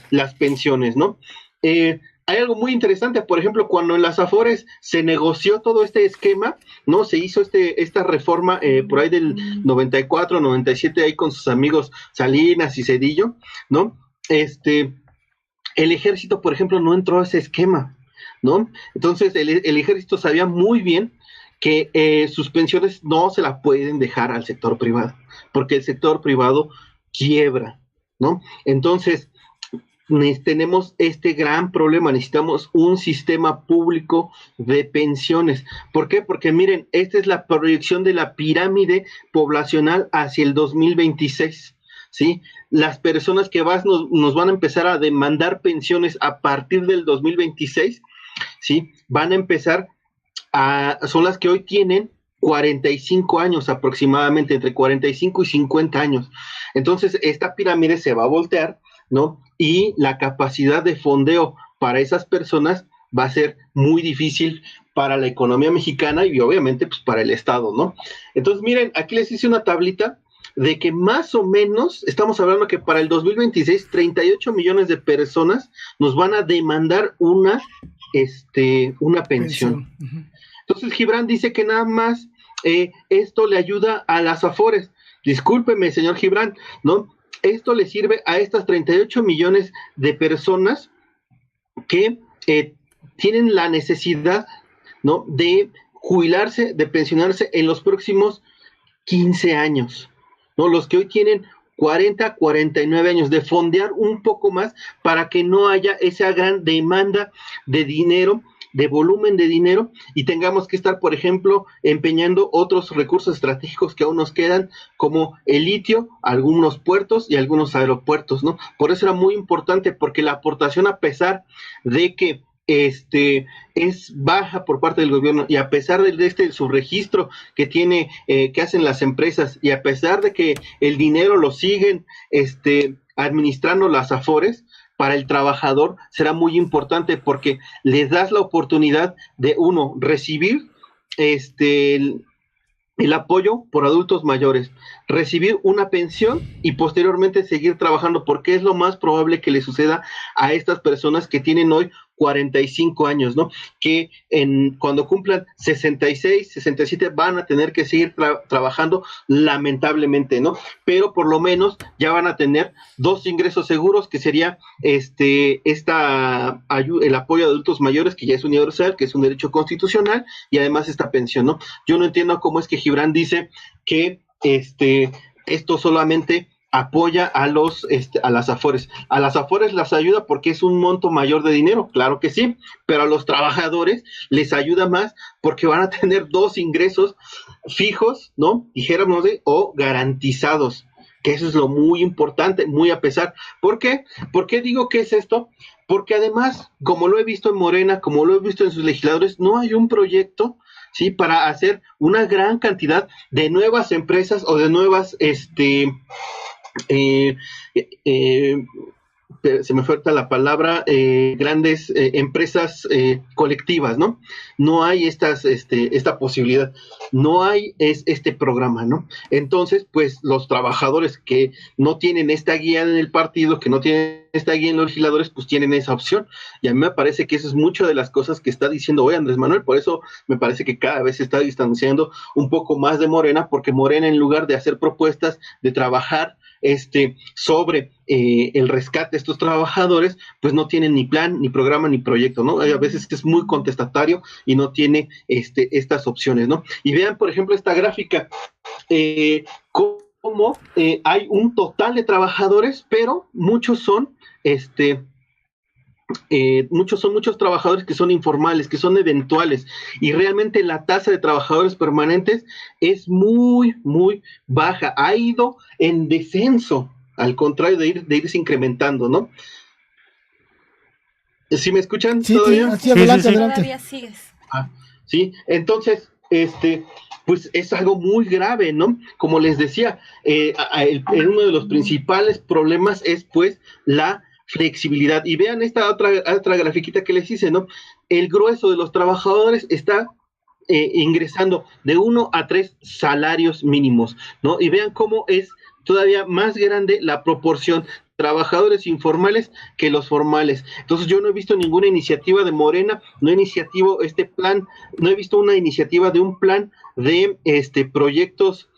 las pensiones, ¿no? Hay algo muy interesante, por ejemplo, cuando en las Afores se negoció todo este esquema, ¿no? Se hizo esta reforma por ahí del 94, 97, ahí con sus amigos Salinas y Zedillo, ¿no? El ejército, por ejemplo, no entró a ese esquema, ¿no? Entonces, el ejército sabía muy bien que sus pensiones no se las pueden dejar al sector privado, porque el sector privado quiebra, ¿no? Entonces, tenemos este gran problema, necesitamos un sistema público de pensiones. ¿Por qué? Porque miren, esta es la proyección de la pirámide poblacional hacia el 2026, ¿sí? Las personas que nos van a empezar a demandar pensiones a partir del 2026, ¿sí? Van a empezar son las que hoy tienen 45 años aproximadamente, entre 45 y 50 años. Entonces, esta pirámide se va a voltear, ¿no? Y la capacidad de fondeo para esas personas va a ser muy difícil para la economía mexicana y obviamente pues para el Estado, ¿no? Entonces, miren, aquí les hice una tablita de que más o menos estamos hablando que para el 2026 38 millones de personas nos van a demandar una pensión. Uh-huh. Entonces, Gibran dice que nada más esto le ayuda a las Afores. Discúlpeme, señor Gibran, ¿no? Esto le sirve a estas 38 millones de personas que tienen la necesidad, ¿no? De jubilarse, de pensionarse en los próximos 15 años, ¿no? Los que hoy tienen 40, 49 años, de fondear un poco más para que no haya esa gran demanda de dinero, de volumen de dinero, y tengamos que estar, por ejemplo, empeñando otros recursos estratégicos que aún nos quedan, como el litio, algunos puertos y algunos aeropuertos, ¿no? Por eso era muy importante, porque la aportación, a pesar de que es baja por parte del gobierno, y a pesar de subregistro que tiene, que hacen las empresas, y a pesar de que el dinero lo siguen administrando las Afores, para el trabajador será muy importante, porque les das la oportunidad de, uno, recibir el apoyo por adultos mayores, recibir una pensión y posteriormente seguir trabajando, porque es lo más probable que le suceda a estas personas que tienen hoy 45 años, ¿no? Que cuando cumplan 66, 67 van a tener que seguir trabajando, lamentablemente, ¿no? Pero por lo menos ya van a tener dos ingresos seguros, que sería el apoyo a adultos mayores, que ya es universal, que es un derecho constitucional, y además esta pensión, ¿no? Yo no entiendo cómo es que Gibran dice que esto solamente apoya a las Afores. A las Afores las ayuda porque es un monto mayor de dinero, claro que sí, pero a los trabajadores les ayuda más porque van a tener dos ingresos fijos, ¿no? Dijéramos, o garantizados, que eso es lo muy importante, muy a pesar. ¿Por qué? ¿Por qué digo que es esto? Porque además, como lo he visto en Morena, como lo he visto en sus legisladores, no hay un proyecto, ¿sí?, para hacer una gran cantidad de nuevas empresas o de nuevas se me falta la palabra, grandes empresas colectivas, ¿no? No hay esta posibilidad, no hay este programa, ¿no? Entonces, pues los trabajadores que no tienen esta guía en el partido, que no tienen esta guía en los legisladores, pues tienen esa opción, y a mí me parece que eso es mucho de las cosas que está diciendo hoy Andrés Manuel. Por eso me parece que cada vez se está distanciando un poco más de Morena, porque Morena, en lugar de hacer propuestas, de trabajar sobre el rescate de estos trabajadores, pues no tienen ni plan, ni programa, ni proyecto, ¿no? A veces es muy contestatario y no tiene estas opciones, ¿no? Y vean, por ejemplo, esta gráfica, cómo hay un total de trabajadores, pero muchos son muchos trabajadores que son informales, que son eventuales, y realmente la tasa de trabajadores permanentes es muy, muy baja, ha ido en descenso, al contrario de irse incrementando, ¿no? ¿Sí me escuchan? Sí, ¿Todavía? sí, adelante, Sí. adelante. Todavía sigues. Sí, entonces, pues es algo muy grave, ¿no? Como les decía, uno de los principales problemas es pues la flexibilidad. Y vean esta otra grafiquita que les hice, ¿no? El grueso de los trabajadores está ingresando de 1 a 3 salarios mínimos, ¿no? Y vean cómo es todavía más grande la proporción trabajadores informales que los formales. Entonces yo no he visto ninguna iniciativa de Morena, no he visto una iniciativa de un plan de proyectos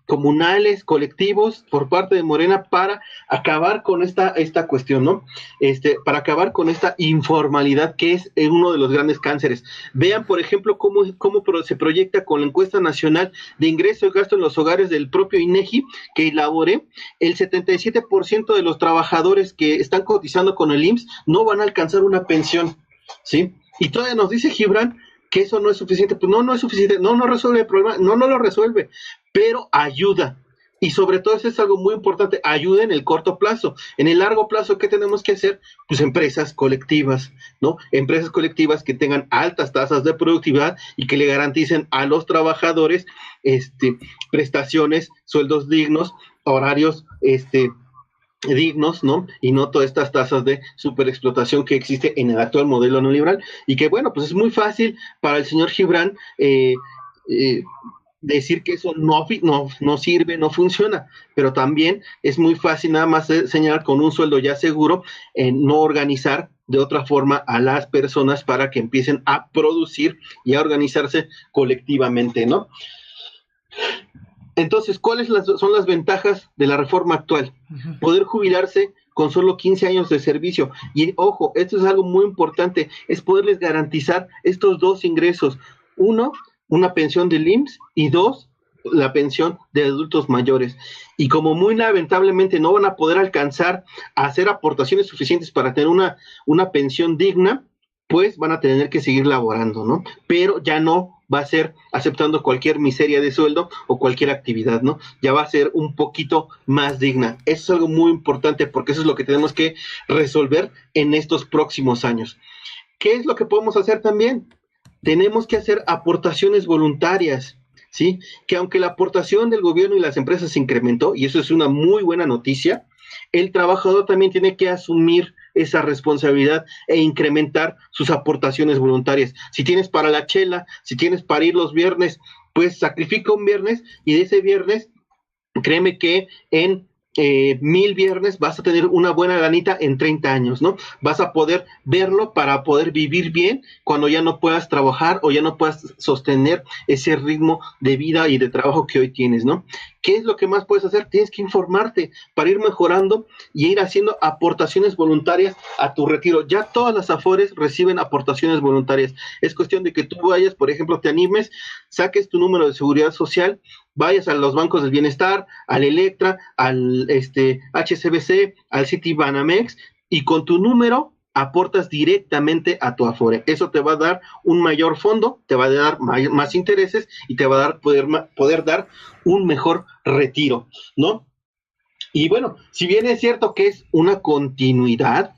comunales, colectivos por parte de Morena para acabar con esta cuestión, ¿no? Para acabar con esta informalidad que es uno de los grandes cánceres. Vean, por ejemplo, cómo se proyecta con la encuesta nacional de ingreso y gasto en los hogares del propio INEGI que elaboré. El 77% de los trabajadores que están cotizando con el IMSS no van a alcanzar una pensión, ¿sí? Y todavía nos dice Gibran que eso no es suficiente. Pues no es suficiente, no resuelve el problema, no lo resuelve, pero ayuda. Y sobre todo eso es algo muy importante, ayuda en el corto plazo. En el largo plazo, ¿qué tenemos que hacer? Pues empresas colectivas, ¿no? Empresas colectivas que tengan altas tasas de productividad y que le garanticen a los trabajadores prestaciones, sueldos dignos, horarios dignos, ¿no? Y no todas estas tasas de superexplotación que existe en el actual modelo neoliberal, y que bueno, pues es muy fácil para el señor Gibran decir que eso no sirve, no funciona, pero también es muy fácil nada más señalar con un sueldo ya seguro, no organizar de otra forma a las personas para que empiecen a producir y a organizarse colectivamente, ¿no? Entonces, ¿cuáles son las ventajas de la reforma actual? Poder jubilarse con solo 15 años de servicio. Y ojo, esto es algo muy importante, es poderles garantizar estos dos ingresos. Uno, una pensión del IMSS, y dos, la pensión de adultos mayores. Y como muy lamentablemente no van a poder alcanzar a hacer aportaciones suficientes para tener una pensión digna, pues van a tener que seguir laborando, ¿no? Pero ya no va a ser aceptando cualquier miseria de sueldo o cualquier actividad, ¿no? Ya va a ser un poquito más digna. Eso es algo muy importante porque eso es lo que tenemos que resolver en estos próximos años. ¿Qué es lo que podemos hacer también? Tenemos que hacer aportaciones voluntarias, ¿sí? Que aunque la aportación del gobierno y las empresas se incrementó, y eso es una muy buena noticia, el trabajador también tiene que asumir esa responsabilidad e incrementar sus aportaciones voluntarias. Si tienes para la chela, si tienes para ir los viernes, pues sacrifica un viernes, y de ese viernes, créeme que en 1000 viernes vas a tener una buena lanita en 30 años, ¿no? Vas a poder verlo para poder vivir bien cuando ya no puedas trabajar o ya no puedas sostener ese ritmo de vida y de trabajo que hoy tienes, ¿no? ¿Qué es lo que más puedes hacer? Tienes que informarte para ir mejorando y ir haciendo aportaciones voluntarias a tu retiro. Ya todas las AFORES reciben aportaciones voluntarias. Es cuestión de que tú vayas, por ejemplo, te animes, saques tu número de seguridad social, vayas a los bancos del bienestar, al Electra, al HSBC, al Citibanamex, y con tu número aportas directamente a tu Afore. Eso te va a dar un mayor fondo, te va a dar más intereses y te va a dar poder dar un mejor retiro, ¿no? Y bueno, si bien es cierto que es una continuidad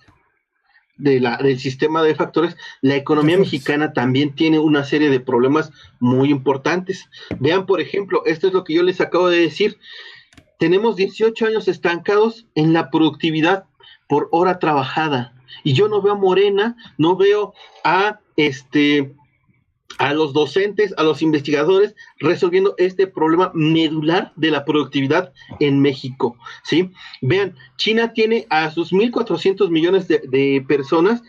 del sistema de factores, la economía mexicana también tiene una serie de problemas muy importantes. Vean, por ejemplo, esto es lo que yo les acabo de decir. Tenemos 18 años estancados en la productividad por hora trabajada. Y yo no veo a Morena, no veo a los docentes, a los investigadores resolviendo este problema medular de la productividad en México, ¿sí? Vean, China tiene a sus 1.400 millones de personas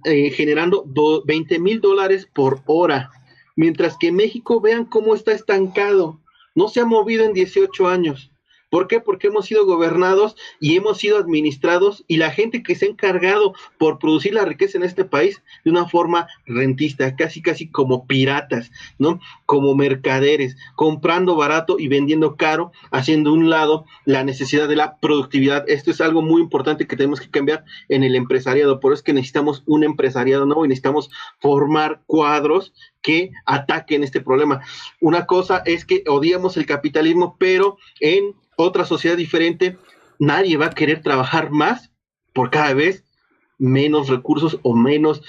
generando $20,000 por hora, mientras que México, vean cómo está estancado, no se ha movido en 18 años. ¿Por qué? Porque hemos sido gobernados y hemos sido administrados, y la gente que se ha encargado por producir la riqueza en este país de una forma rentista, casi como piratas, ¿no? Como mercaderes, comprando barato y vendiendo caro, haciendo a un lado la necesidad de la productividad. Esto es algo muy importante que tenemos que cambiar en el empresariado. Por eso es que necesitamos un empresariado nuevo y necesitamos formar cuadros que ataquen este problema. Una cosa es que odiamos el capitalismo, pero en otra sociedad diferente nadie va a querer trabajar más por cada vez menos recursos o menos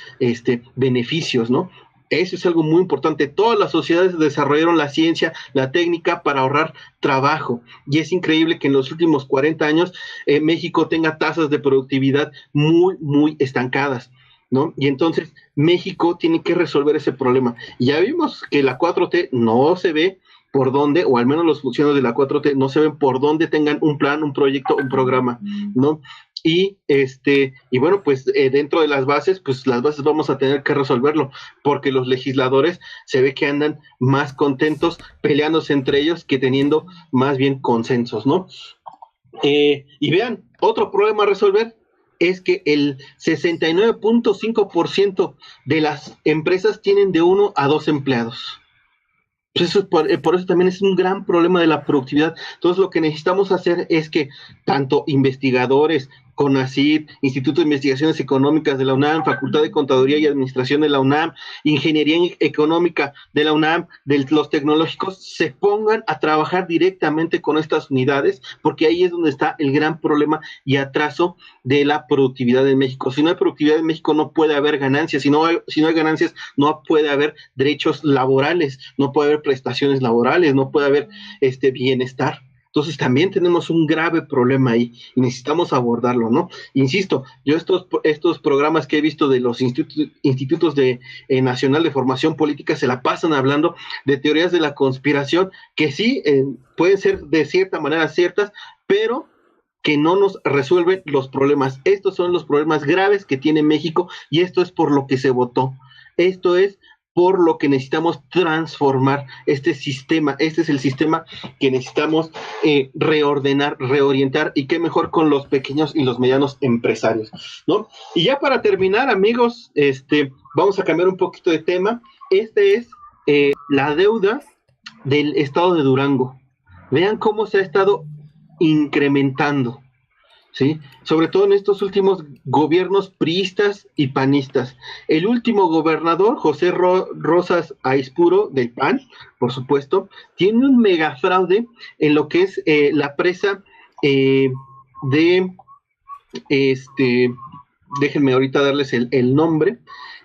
beneficios, ¿no? Eso es algo muy importante. Todas las sociedades desarrollaron la ciencia, la técnica para ahorrar trabajo. Y es increíble que en los últimos 40 años México tenga tasas de productividad muy, muy estancadas, ¿no? Y entonces México tiene que resolver ese problema. Y ya vimos que la 4T no se ve por dónde, o al menos los funcionarios de la 4T no se ven por dónde tengan un plan, un proyecto, un programa, ¿no? Y bueno, pues dentro de las bases vamos a tener que resolverlo, porque los legisladores se ve que andan más contentos peleándose entre ellos que teniendo más bien consensos, ¿no? Y vean, otro problema a resolver es que el 69.5% de las empresas tienen de 1 a 2 empleados. Pues eso, por eso también es un gran problema de la productividad. Entonces lo que necesitamos hacer es que tanto investigadores, CONACYT, Instituto de Investigaciones Económicas de la UNAM, Facultad de Contaduría y Administración de la UNAM, Ingeniería Económica de la UNAM, de los tecnológicos, se pongan a trabajar directamente con estas unidades, porque ahí es donde está el gran problema y atraso de la productividad en México. Si no hay productividad en México no puede haber ganancias, si no hay ganancias no puede haber derechos laborales, no puede haber prestaciones laborales, no puede haber bienestar. Entonces también tenemos un grave problema ahí y necesitamos abordarlo, ¿no? Insisto, yo estos programas que he visto de los institutos de Nacional de Formación Política se la pasan hablando de teorías de la conspiración que sí pueden ser de cierta manera ciertas, pero que no nos resuelven los problemas. Estos son los problemas graves que tiene México y esto es por lo que se votó. Esto es por lo que necesitamos transformar este sistema. Este es el sistema que necesitamos reordenar, reorientar, y qué mejor con los pequeños y los medianos empresarios, ¿no? Y ya para terminar, amigos, vamos a cambiar un poquito de tema. Es la deuda del estado de Durango. Vean cómo se ha estado incrementando, ¿sí? Sobre todo en estos últimos gobiernos priistas y panistas. El último gobernador, José Rosas Aispuro, del PAN, por supuesto, tiene un megafraude en lo que es la presa déjenme ahorita darles el nombre,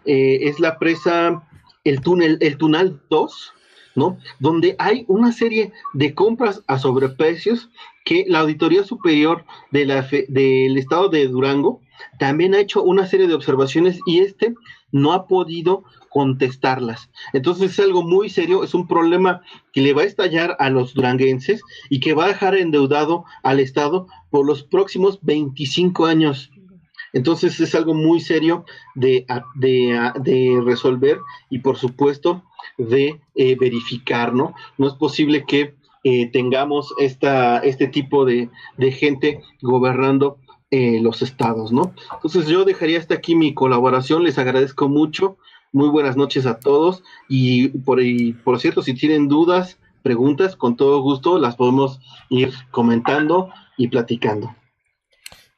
es la presa, el Tunal 2, ¿no? Donde hay una serie de compras a sobreprecios que la Auditoría Superior del Estado de Durango también ha hecho una serie de observaciones y no ha podido contestarlas. Entonces es algo muy serio, es un problema que le va a estallar a los duranguenses y que va a dejar endeudado al Estado por los próximos 25 años. Entonces es algo muy serio de resolver y por supuesto de verificar, ¿no? No es posible que tengamos este tipo de gente gobernando los estados, ¿no? Entonces yo dejaría hasta aquí mi colaboración, les agradezco mucho, muy buenas noches a todos y por cierto, si tienen dudas, preguntas, con todo gusto las podemos ir comentando y platicando.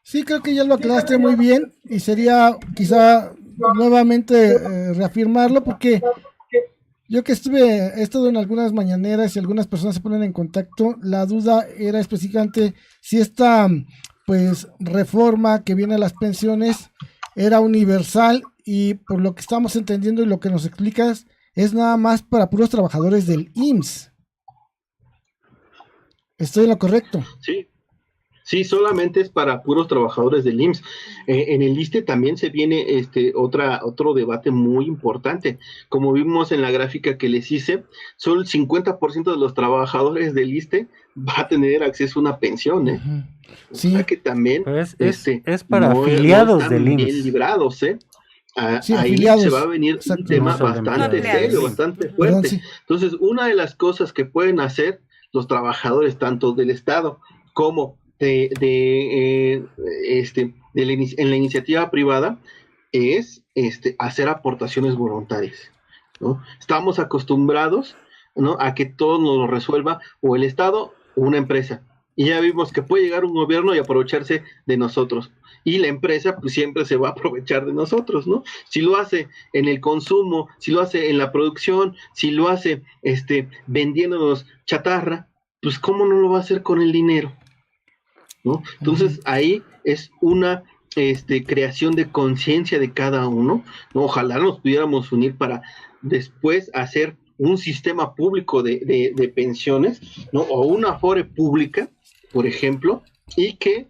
Sí, creo que ya lo aclaraste muy bien y sería quizá nuevamente reafirmarlo, porque yo que he estado en algunas mañaneras y algunas personas se ponen en contacto, la duda era específicamente si esta pues reforma que viene a las pensiones era universal, y por lo que estamos entendiendo y lo que nos explicas es nada más para puros trabajadores del IMSS. ¿Estoy en lo correcto? Sí, solamente es para puros trabajadores del IMSS. En el ISSSTE también se viene otro debate muy importante. Como vimos en la gráfica que les hice, solo el 50% de los trabajadores del ISSSTE va a tener acceso a una pensión, ¿eh? Sí. O sea que también es para afiliados no del IMSS. Bien librados, ¿eh? Sí, ahí afiliados. se va a venir Exacto. un tema No son bastante empleados. serio, bastante fuerte. Perdón, sí. Entonces, una de las cosas que pueden hacer los trabajadores, tanto del Estado como en la iniciativa privada, es hacer aportaciones voluntarias, ¿no? Estamos acostumbrados, ¿no?, a que todo nos lo resuelva o el Estado o una empresa. Y ya vimos que puede llegar un gobierno y aprovecharse de nosotros. Y la empresa pues siempre se va a aprovechar de nosotros, ¿no? Si lo hace en el consumo, si lo hace en la producción, si lo hace vendiéndonos chatarra, pues ¿cómo no lo va a hacer con el dinero?, ¿no? Entonces ahí es una creación de conciencia de cada uno, ¿no? Ojalá nos pudiéramos unir para después hacer un sistema público de pensiones, ¿no? O una Afore pública, por ejemplo, y que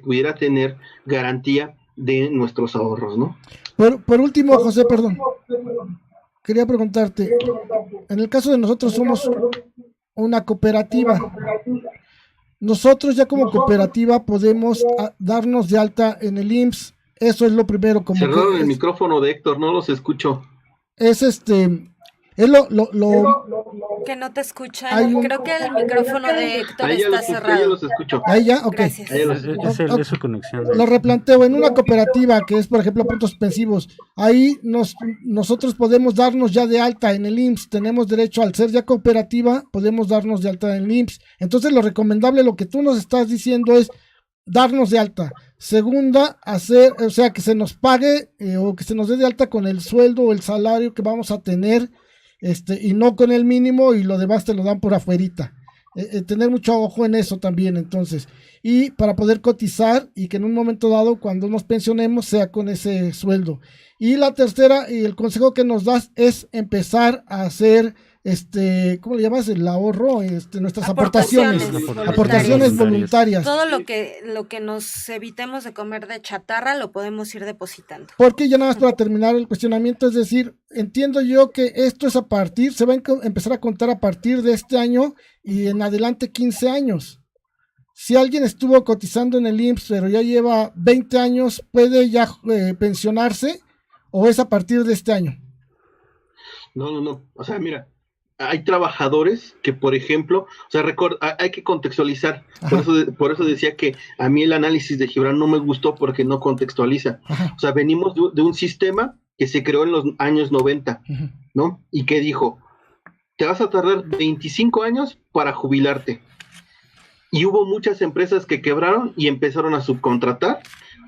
pudiera tener garantía de nuestros ahorros, ¿no? Por último, José, perdón, quería preguntarte, en el caso de nosotros somos una cooperativa, nosotros ya como cooperativa podemos darnos de alta en el IMSS, eso es lo primero. Como cerraron el micrófono de Héctor, no los escucho. Es lo que no te escuchan. Creo que el micrófono de Héctor está cerrado. Ya los escucho. Ahí ya, ok. Gracias. Es su conexión. Lo replanteo en una cooperativa que es, por ejemplo, puntos suspensivos. Ahí nosotros podemos darnos ya de alta en el IMSS. Tenemos derecho, al ser ya cooperativa, podemos darnos de alta en el IMSS. Entonces, lo recomendable, lo que tú nos estás diciendo es darnos de alta. Segunda, o sea, que se nos pague o que se nos dé de alta con el sueldo o el salario que vamos a tener. Y no con el mínimo y lo demás te lo dan por afuerita. Tener mucho ojo en eso también, entonces. Y para poder cotizar y que en un momento dado, cuando nos pensionemos, sea con ese sueldo. Y la tercera, y el consejo que nos das es empezar a hacer, ¿cómo le llamas? El ahorro, nuestras aportaciones voluntarias. Todo lo que nos evitemos de comer de chatarra lo podemos ir depositando. Porque ya nada más para terminar el cuestionamiento, es decir, entiendo yo que esto es se va a empezar a contar a partir de este año y en adelante 15 años. Si alguien estuvo cotizando en el IMSS pero ya lleva 20 años, ¿puede ya pensionarse o es a partir de este año? No, o sea, mira, hay trabajadores que, por ejemplo, o sea, hay que contextualizar. Por eso decía que a mí el análisis de Gibran no me gustó porque no contextualiza. Ajá. O sea, venimos de un sistema que se creó en los años 90, ¿no? Y que dijo, te vas a tardar 25 años para jubilarte. Y hubo muchas empresas que quebraron y empezaron a subcontratar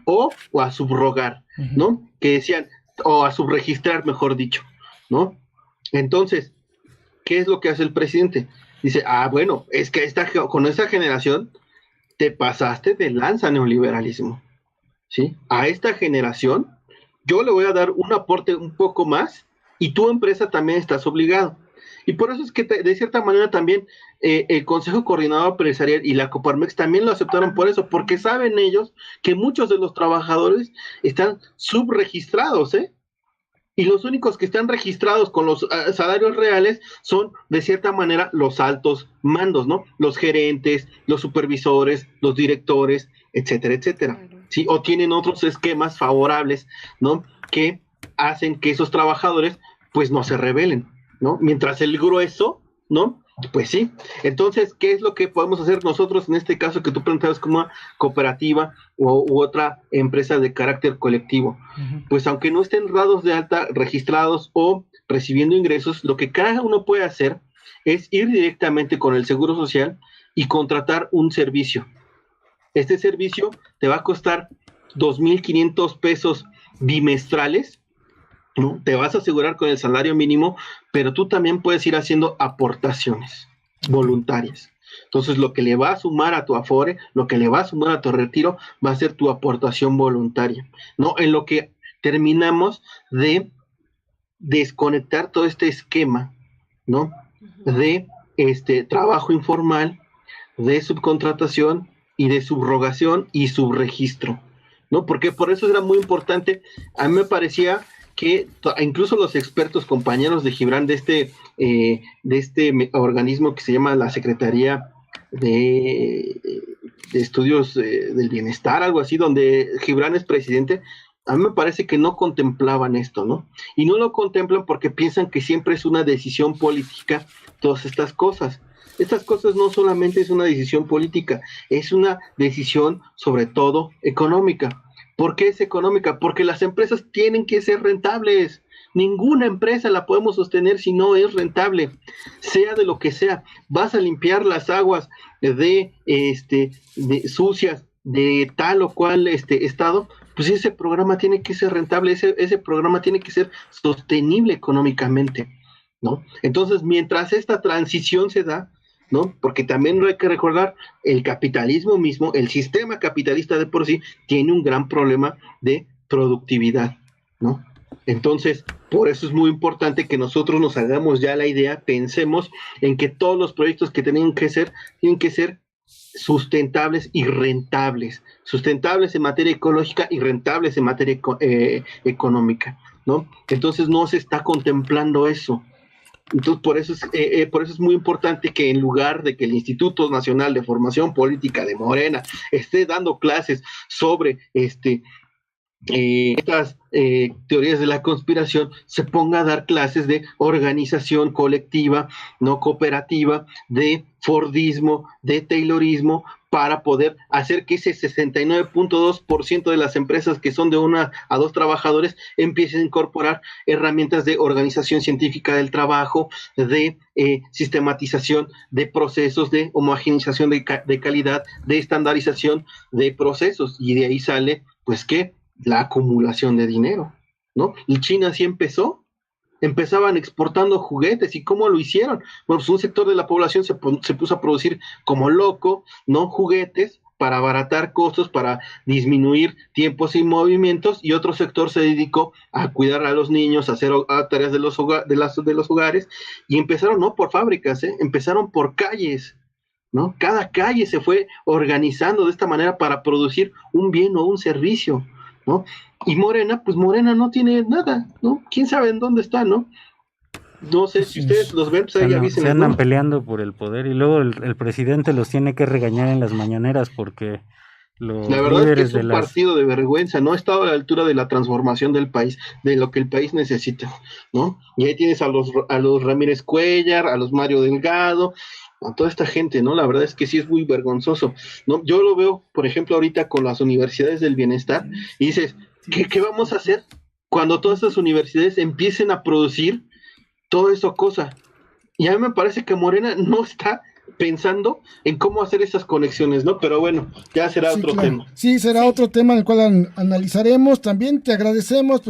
o a subrogar, ¿no? Que decían, o a subregistrar, mejor dicho, ¿no? Entonces, ¿qué es lo que hace el presidente? Dice, bueno, es que con esta generación te pasaste de lanza neoliberalismo, ¿sí? A esta generación yo le voy a dar un aporte un poco más y tu empresa también estás obligado. Y por eso es que de cierta manera también el Consejo Coordinador Empresarial y la Coparmex también lo aceptaron por eso, porque saben ellos que muchos de los trabajadores están subregistrados, y los únicos que están registrados con los salarios reales son, de cierta manera, los altos mandos, ¿no? Los gerentes, los supervisores, los directores, etcétera, etcétera, ¿sí? O tienen otros esquemas favorables, ¿no? Que hacen que esos trabajadores, pues, no se rebelen, ¿no? Mientras el grueso, ¿no? Pues sí. Entonces, ¿qué es lo que podemos hacer nosotros en este caso que tú planteabas como una cooperativa u otra empresa de carácter colectivo? Pues aunque no estén dados de alta, registrados o recibiendo ingresos, lo que cada uno puede hacer es ir directamente con el Seguro Social y contratar un servicio. Este servicio te va a costar 2,500 pesos bimestrales, ¿no? Te vas a asegurar con el salario mínimo, pero tú también puedes ir haciendo aportaciones voluntarias. Entonces, lo que le va a sumar a tu Afore, lo que le va a sumar a tu retiro, va a ser tu aportación voluntaria, ¿no? En lo que terminamos de desconectar todo este esquema, ¿no? De trabajo informal, de subcontratación y de subrogación y subregistro, ¿no? Porque por eso era muy importante, a mí me parecía que incluso los expertos compañeros de Gibran de este organismo que se llama la Secretaría de Estudios del Bienestar, algo así, donde Gibran es presidente, a mí me parece que no contemplaban esto, ¿no? Y no lo contemplan porque piensan que siempre es una decisión política todas estas cosas. Estas cosas no solamente es una decisión política, es una decisión sobre todo económica. ¿Por qué es económica? Porque las empresas tienen que ser rentables. Ninguna empresa la podemos sostener si no es rentable, sea de lo que sea. Vas a limpiar las aguas de sucias de tal o cual estado, pues ese programa tiene que ser rentable, ese programa tiene que ser sostenible económicamente, ¿no? Entonces, mientras esta transición se da, ¿no? Porque también hay que recordar, el capitalismo mismo, el sistema capitalista de por sí, tiene un gran problema de productividad, ¿no? Entonces, por eso es muy importante que nosotros nos hagamos ya la idea, pensemos en que todos los proyectos que tienen que ser sustentables y rentables, sustentables en materia ecológica y rentables en materia económica, ¿no? Entonces no se está contemplando eso. Entonces por eso es muy importante que en lugar de que el Instituto Nacional de Formación Política de Morena esté dando clases sobre estas teorías de la conspiración, se ponga a dar clases de organización colectiva, no cooperativa, de Fordismo, de Taylorismo, para poder hacer que ese 69.2% de las empresas que son de 1 a 2 trabajadores empiecen a incorporar herramientas de organización científica del trabajo, de sistematización de procesos, de homogeneización de calidad, de estandarización de procesos, y de ahí sale, pues, ¿qué? La acumulación de dinero, ¿no? Y China sí empezaban exportando juguetes. ¿Y cómo lo hicieron? Bueno, pues un sector de la población se puso a producir como loco, ¿no? Juguetes para abaratar costos, para disminuir tiempos y movimientos, y otro sector se dedicó a cuidar a los niños, a hacer tareas de los hogares, y empezaron no por fábricas, empezaron por calles, ¿no? Cada calle se fue organizando de esta manera para producir un bien o un servicio, ¿no? Y Morena, pues Morena no tiene nada, ¿no? ¿Quién sabe en dónde está, no? No sé, si ustedes los ven, pues ahí avísenles, se andan ¿no? peleando por el poder, y luego el presidente los tiene que regañar en las mañaneras porque los La verdad es que líderes es de un las... partido de vergüenza, no ha estado a la altura de la transformación del país, de lo que el país necesita, ¿no? Y ahí tienes a los Ramírez Cuellar, a los Mario Delgado, a toda esta gente, ¿no? La verdad es que sí es muy vergonzoso, ¿no? Yo lo veo, por ejemplo, ahorita con las universidades del bienestar, y dices, ¿qué vamos a hacer cuando todas estas universidades empiecen a producir toda esa cosa? Y a mí me parece que Morena no está pensando en cómo hacer esas conexiones, ¿no? Pero bueno, ya será Sí, otro claro. tema. Sí, será otro tema en el cual analizaremos. También te agradecemos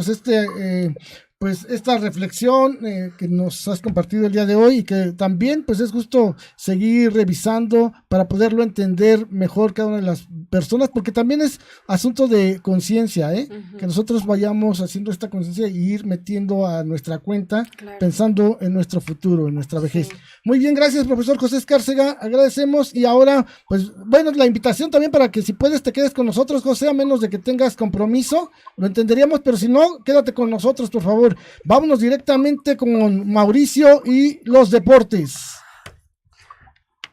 pues esta reflexión que nos has compartido el día de hoy, y que también pues es justo seguir revisando para poderlo entender mejor cada una de las personas, porque también es asunto de conciencia, que nosotros vayamos haciendo esta conciencia y ir metiendo a nuestra cuenta, Claro. pensando en nuestro futuro, en nuestra vejez. Sí. Muy bien, gracias, profesor José Escárcega, agradecemos. Y ahora, pues bueno, la invitación también para que si puedes te quedes con nosotros, José, a menos de que tengas compromiso, lo entenderíamos, pero si no, quédate con nosotros, por favor. Vámonos directamente con Mauricio y los deportes.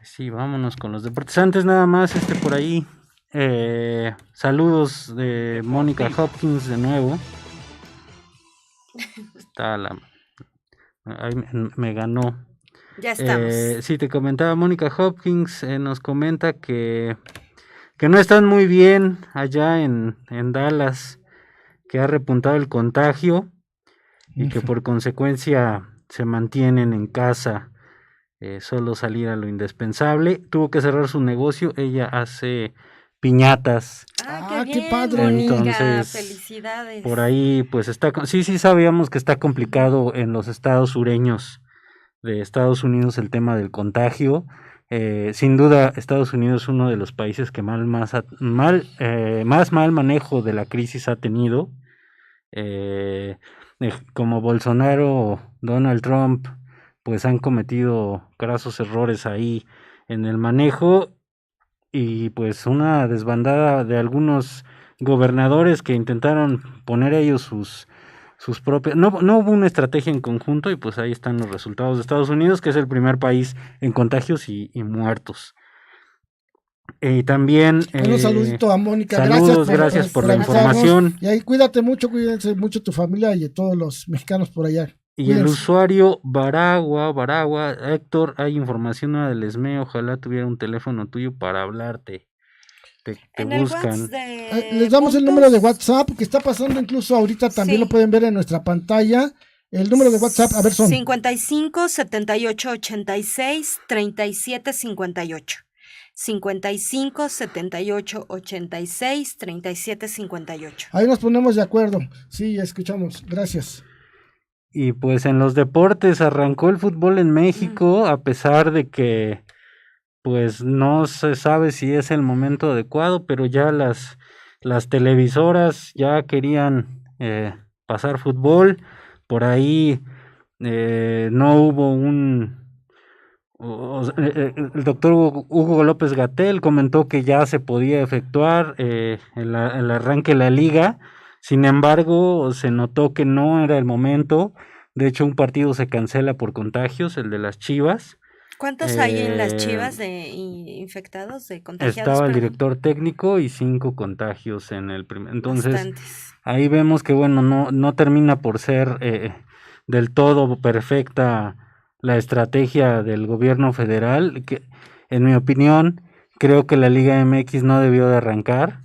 Sí, vámonos con los deportes. Antes nada más, por ahí, saludos de Mónica Hopkins de nuevo. Ahí me ganó. Ya estamos. Sí, te comentaba Mónica Hopkins, nos comenta que no están muy bien allá en Dallas, que ha repuntado el contagio y que por consecuencia se mantienen en casa, solo salir a lo indispensable. Tuvo que cerrar su negocio, ella hace piñatas. Qué bien, qué padre. Mónica, Entonces, felicidades. por ahí pues sí sabíamos que está complicado en los estados sureños de Estados Unidos el tema del contagio. Sin duda Estados Unidos es uno de los países que más mal manejo de la crisis ha tenido. Como Bolsonaro o Donald Trump pues han cometido grasos errores ahí en el manejo, y pues una desbandada de algunos gobernadores que intentaron poner ellos sus propias, no hubo una estrategia en conjunto, y pues ahí están los resultados de Estados Unidos, que es el primer país en contagios y muertos. Y también Un saludito a Mónica, gracias por la información. Y ahí cuídate mucho, cuídense mucho tu familia y de todos los mexicanos por allá. Y Cuídense. el usuario Baragua, Héctor, hay información del SME, ojalá tuviera un teléfono tuyo para hablarte. Te buscan. Les damos el número de WhatsApp que está pasando incluso ahorita, también lo pueden ver en nuestra pantalla. El número de WhatsApp, a ver, son 55 78 86 37 58. 55 78 86 37 58. Ahí nos ponemos de acuerdo. Sí, escuchamos. Gracias. Y pues en los deportes arrancó el fútbol en México, a pesar de que pues no se sabe si es el momento adecuado, pero ya las televisoras ya querían pasar fútbol. Por ahí no hubo el doctor Hugo López-Gatell comentó que ya se podía efectuar el arranque de la liga. Sin embargo, se notó que no era el momento. De hecho, un partido se cancela por contagios, el de las Chivas. ¿Cuántos hay en las Chivas infectados, de contagiados? Estaba el director técnico y 5 contagios en el primer. Entonces, bastantes. Ahí vemos que, bueno, no termina por ser del todo perfecta la estrategia del gobierno federal, que en mi opinión creo que la Liga MX no debió de arrancar,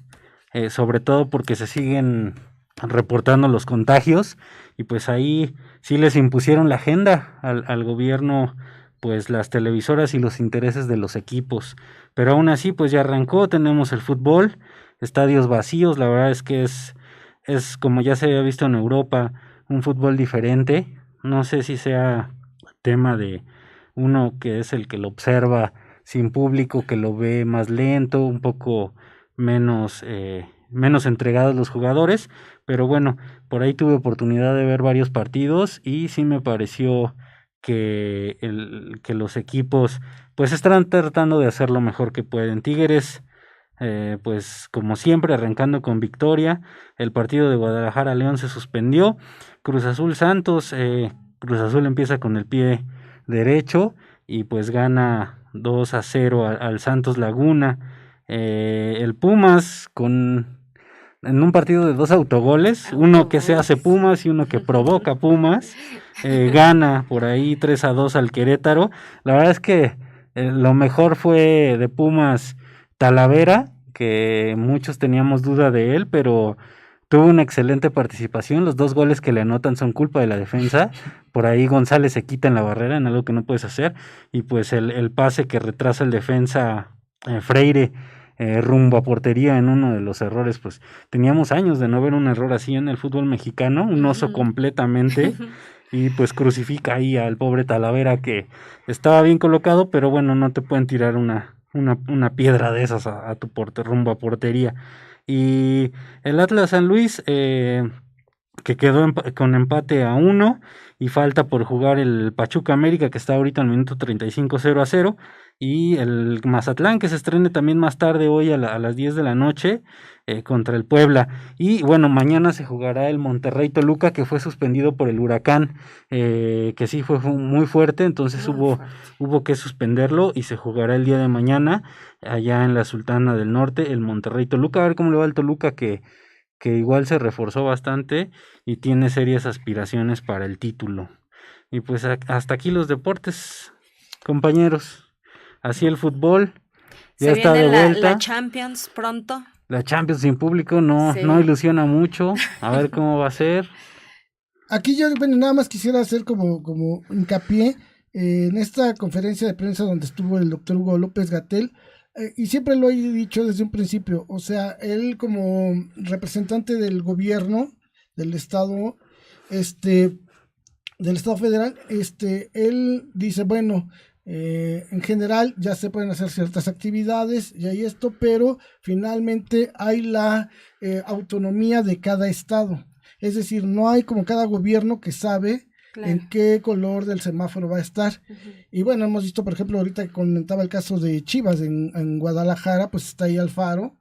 sobre todo porque se siguen reportando los contagios y pues ahí sí les impusieron la agenda al gobierno, pues las televisoras y los intereses de los equipos, pero aún así pues ya arrancó, tenemos el fútbol, estadios vacíos, la verdad es que es como ya se había visto en Europa, un fútbol diferente. No sé si sea tema de uno que es el que lo observa sin público, que lo ve más lento, un poco menos entregados los jugadores, pero bueno, por ahí tuve oportunidad de ver varios partidos y sí me pareció que los equipos pues están tratando de hacer lo mejor que pueden. Tigres pues como siempre arrancando con victoria. El partido de Guadalajara León se suspendió. Cruz Azul Santos, Cruz Azul empieza con el pie derecho y pues gana 2-0 al Santos Laguna. El Pumas en un partido de 2 autogoles, uno que se hace Pumas y uno que provoca Pumas, gana por ahí 3-2 al Querétaro. La verdad es que lo mejor fue de Pumas Talavera, que muchos teníamos duda de él, pero tuvo una excelente participación. Los 2 goles que le anotan son culpa de la defensa. Por ahí González se quita en la barrera, en algo que no puedes hacer. Y pues el pase que retrasa el defensa Freire rumbo a portería en uno de los errores, pues teníamos años de no ver un error así en el fútbol mexicano, un oso completamente. Y pues crucifica ahí al pobre Talavera, que estaba bien colocado, pero bueno, no te pueden tirar una piedra de esas a tu rumbo a portería. Y el Atlas San Luis, que quedó con empate a 1 y falta por jugar el Pachuca América, que está ahorita en el minuto 35 0-0, y el Mazatlán, que se estrene también más tarde hoy a las 10 de la noche contra el Puebla. Y bueno, mañana se jugará el Monterrey Toluca, que fue suspendido por el huracán, que sí fue muy fuerte, entonces hubo que suspenderlo y se jugará el día de mañana allá en la Sultana del Norte, el Monterrey Toluca. A ver cómo le va el Toluca, que igual se reforzó bastante y tiene serias aspiraciones para el título. Y pues hasta aquí los deportes, compañeros. Así el fútbol ya está de vuelta. La Champions pronto. La Champions sin público no ilusiona mucho. A ver cómo va a ser. Aquí yo nada más quisiera hacer como hincapié en esta conferencia de prensa donde estuvo el doctor Hugo López-Gatell. Y siempre lo he dicho desde un principio, o sea, él como representante del gobierno, del Estado, del Estado federal, él dice, bueno, en general ya se pueden hacer ciertas actividades y hay esto, pero finalmente hay la autonomía de cada estado, es decir, no hay como cada gobierno que sabe en qué color del semáforo va a estar. Y bueno, hemos visto, por ejemplo, ahorita que comentaba el caso de Chivas en Guadalajara, pues está ahí Alfaro,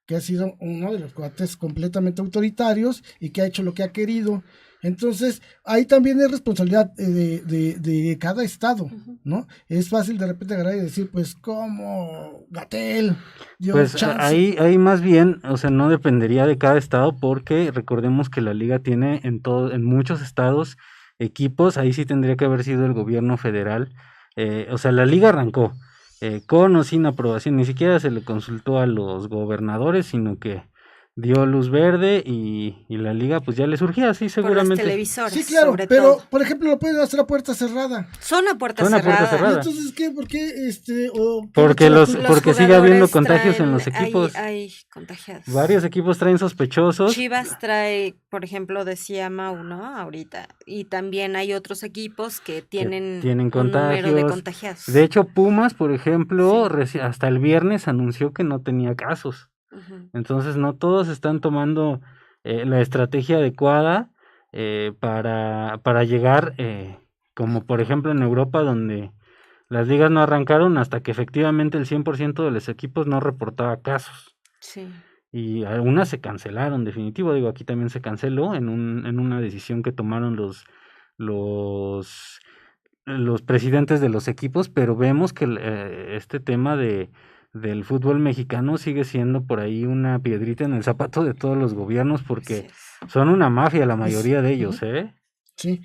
que ha sido uno de los cuates completamente autoritarios y que ha hecho lo que ha querido. Entonces, ahí también es responsabilidad de cada estado, ¿no? Es fácil de repente agarrar y decir, pues, ¿cómo? Gatell. Pues ahí más bien, o sea, no dependería de cada estado, porque recordemos que la liga tiene en muchos estados equipos. Ahí sí tendría que haber sido el gobierno federal. O sea, la liga arrancó con o sin aprobación, ni siquiera se le consultó a los gobernadores, sino que dio luz verde y la liga pues ya le surgía así seguramente. Por los televisores, sí, claro, sobre pero todo. por ejemplo lo pueden hacer a puerta cerrada. Son a puerta cerrada. ¿Y entonces qué? ¿Por qué? Porque sigue habiendo contagios en los equipos. Hay contagiados. Varios equipos traen sospechosos. Chivas trae, por ejemplo, decía Mau, ¿no? Ahorita. Y también hay otros equipos que tienen contagios. Un número de contagiados. De hecho, Pumas, por ejemplo, hasta el viernes anunció que no tenía casos. Entonces no todos están tomando la estrategia adecuada. para llegar, como por ejemplo en Europa, donde las ligas no arrancaron hasta que efectivamente el 100% de los equipos no reportaba casos. Sí. Y algunas se cancelaron, definitivo. Digo, aquí también se canceló en una decisión que tomaron los presidentes de los equipos, pero vemos que este tema del fútbol mexicano sigue siendo por ahí una piedrita en el zapato de todos los gobiernos, porque son una mafia la mayoría de ellos, ¿eh? Sí,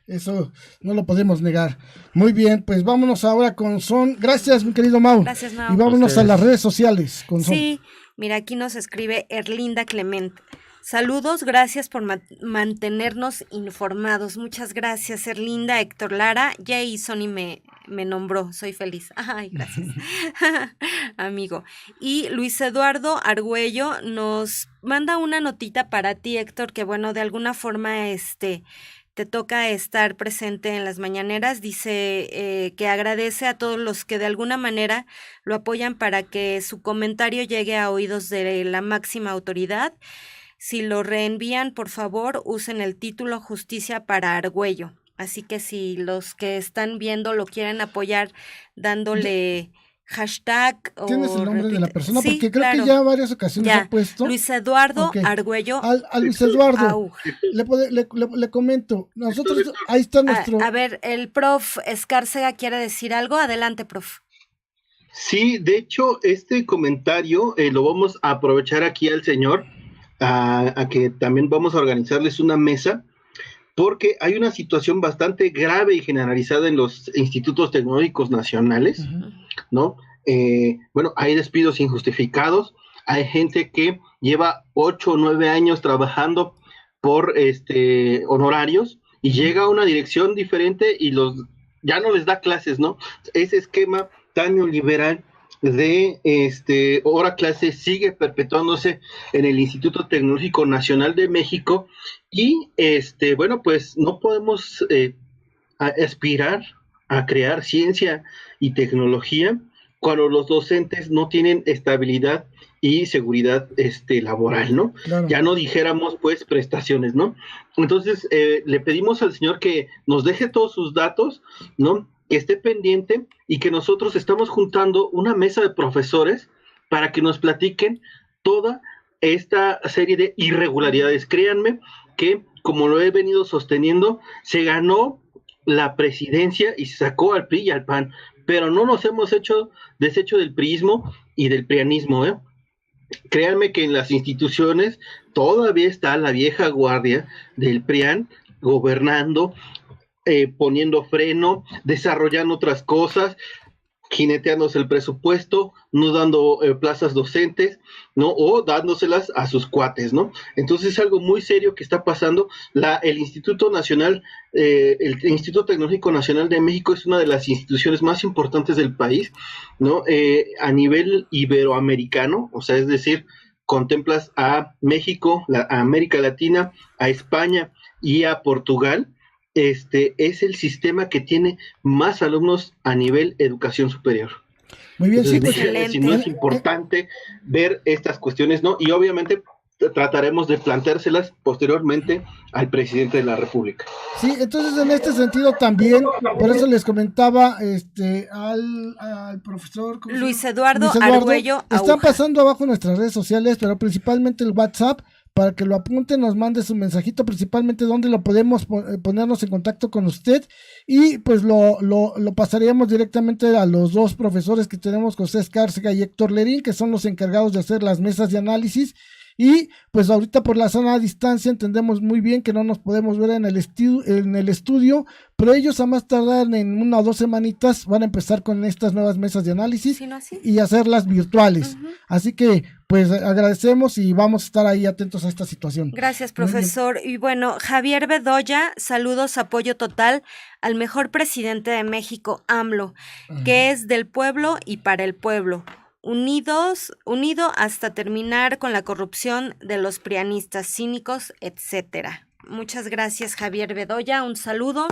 eso no lo podemos negar. Muy bien, pues vámonos ahora con Son. Gracias, mi querido Mau. Gracias, Mau. Y vámonos a las redes sociales con Son. Sí, mira, aquí nos escribe Erlinda Clement. Saludos, gracias por mantenernos informados. Muchas gracias, Erlinda. Héctor Lara, Jay y Sony me nombró, soy feliz. Ay, gracias, amigo. Y Luis Eduardo Argüello nos manda una notita para ti, Héctor, que bueno, de alguna forma te toca estar presente en las mañaneras. Dice que agradece a todos los que de alguna manera lo apoyan para que su comentario llegue a oídos de la máxima autoridad. Si lo reenvían, por favor, usen el título Justicia para Argüello. Así que si los que están viendo lo quieren apoyar dándole hashtag o ¿Tienes el nombre de la persona? Sí, porque creo claro. que ya varias ocasiones ha puesto. Luis Eduardo Okay. Argüello. A Luis Eduardo, le comento. Nosotros, ahí está nuestro... A ver, el prof Escárcega quiere decir algo. Adelante, prof. Sí, de hecho, este comentario lo vamos a aprovechar aquí al señor, a que también vamos a organizarles una mesa, porque hay una situación bastante grave y generalizada en los institutos tecnológicos nacionales, ¿no? Bueno, hay despidos injustificados, hay gente que lleva 8 o 9 años trabajando por honorarios y llega a una dirección diferente y ya no les da clases, ¿no? Ese esquema tan neoliberal de hora clase sigue perpetuándose en el Instituto Tecnológico Nacional de México y bueno, pues no podemos aspirar a crear ciencia y tecnología cuando los docentes no tienen estabilidad y seguridad laboral, ¿no? Claro. Ya no dijéramos pues prestaciones, ¿no? Entonces le pedimos al señor que nos deje todos sus datos, ¿no? Que esté pendiente y que nosotros estamos juntando una mesa de profesores para que nos platiquen toda esta serie de irregularidades. Créanme que, como lo he venido sosteniendo, se ganó la presidencia y se sacó al PRI y al PAN, pero no nos hemos deshecho del priismo y del prianismo, ¿eh? Créanme que en las instituciones todavía está la vieja guardia del PRIAN gobernando, poniendo freno, desarrollando otras cosas, jineteándose el presupuesto, no dando plazas docentes, ¿no? O dándoselas a sus cuates, ¿no? Entonces es algo muy serio que está pasando. El Instituto Nacional, el Instituto Tecnológico Nacional de México es una de las instituciones más importantes del país, ¿no? A nivel iberoamericano, o sea, es decir, contemplas a México, a América Latina, a España y a Portugal. Es el sistema que tiene más alumnos a nivel educación superior. Muy bien, sí, pues, si no es importante ver estas cuestiones, ¿no? Y obviamente trataremos de planteárselas posteriormente al presidente de la República. Sí, entonces en este sentido también, por eso les comentaba al profesor Luis Eduardo Argüello. Están pasando abajo nuestras redes sociales, pero principalmente el WhatsApp, para que lo apunte, nos mande su mensajito, principalmente donde lo podemos ponernos en contacto con usted, y pues lo pasaríamos directamente a los dos profesores que tenemos, José Escárcega y Héctor Lerín, que son los encargados de hacer las mesas de análisis. Y pues ahorita por la zona a distancia entendemos muy bien que no nos podemos ver en el estudio, pero ellos a más tardar en 1 o 2 semanitas van a empezar con estas nuevas mesas de análisis, ¿Sí, no, así? y hacerlas virtuales. Así que pues agradecemos y vamos a estar ahí atentos a esta situación. Gracias, profesor. Y bueno, Javier Bedoya, saludos, apoyo total al mejor presidente de México, AMLO, que es del pueblo y para el pueblo. Unido hasta terminar con la corrupción de los prianistas cínicos, etcétera. Muchas gracias, Javier Bedoya, un saludo.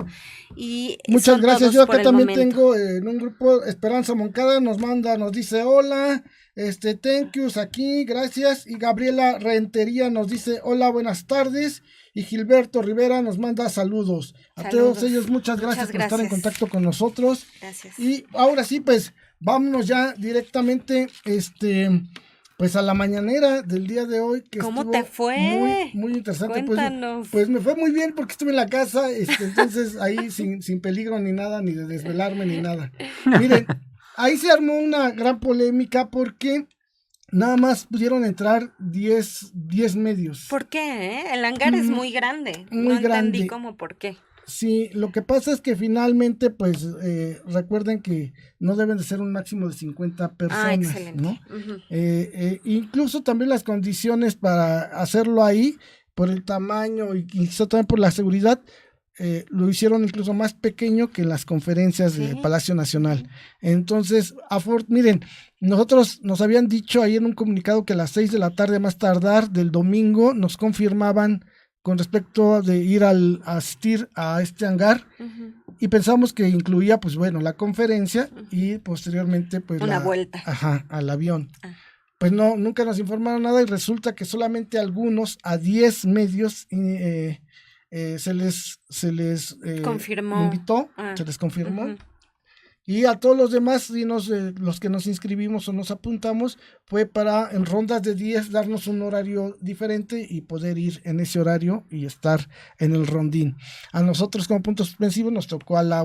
Y muchas son gracias. todos Yo por acá el también momento. tengo en un grupo Esperanza Moncada, nos dice hola, thank yous aquí, gracias. Y Gabriela Rentería nos dice hola, buenas tardes. Y Gilberto Rivera nos manda saludos. A todos ellos, muchas gracias por estar en contacto con nosotros. Gracias. Y ahora sí, pues vámonos ya directamente, pues a la mañanera del día de hoy. Que ¿Cómo estuvo te fue? Muy, muy interesante. Cuéntanos. Pues me fue muy bien porque estuve en la casa, entonces ahí sin peligro ni nada, ni de desvelarme ni nada. Miren, ahí se armó una gran polémica porque nada más pudieron entrar 10 medios. ¿Por qué? El hangar es muy grande. Muy no grande. Entendí cómo, ¿por qué? Sí, lo que pasa es que finalmente, pues, recuerden que no deben de ser un máximo de 50 personas, excelente. ¿no? Uh-huh. Incluso también las condiciones para hacerlo ahí, por el tamaño y quizá también por la seguridad, lo hicieron incluso más pequeño que en las conferencias del Palacio Nacional. Entonces, miren, nosotros nos habían dicho ahí en un comunicado que a las 6 de la tarde más tardar del domingo nos confirmaban con respecto de ir a asistir a este hangar, y pensamos que incluía, pues bueno, la conferencia y posteriormente pues una vuelta al avión. Pues no, nunca nos informaron nada y resulta que solamente a 10 medios se les confirmó. Invitó, se les confirmó. Y a todos los demás, los que nos inscribimos o nos apuntamos, fue para en rondas de 10 darnos un horario diferente y poder ir en ese horario y estar en el rondín. A nosotros como punto suspensivo nos tocó la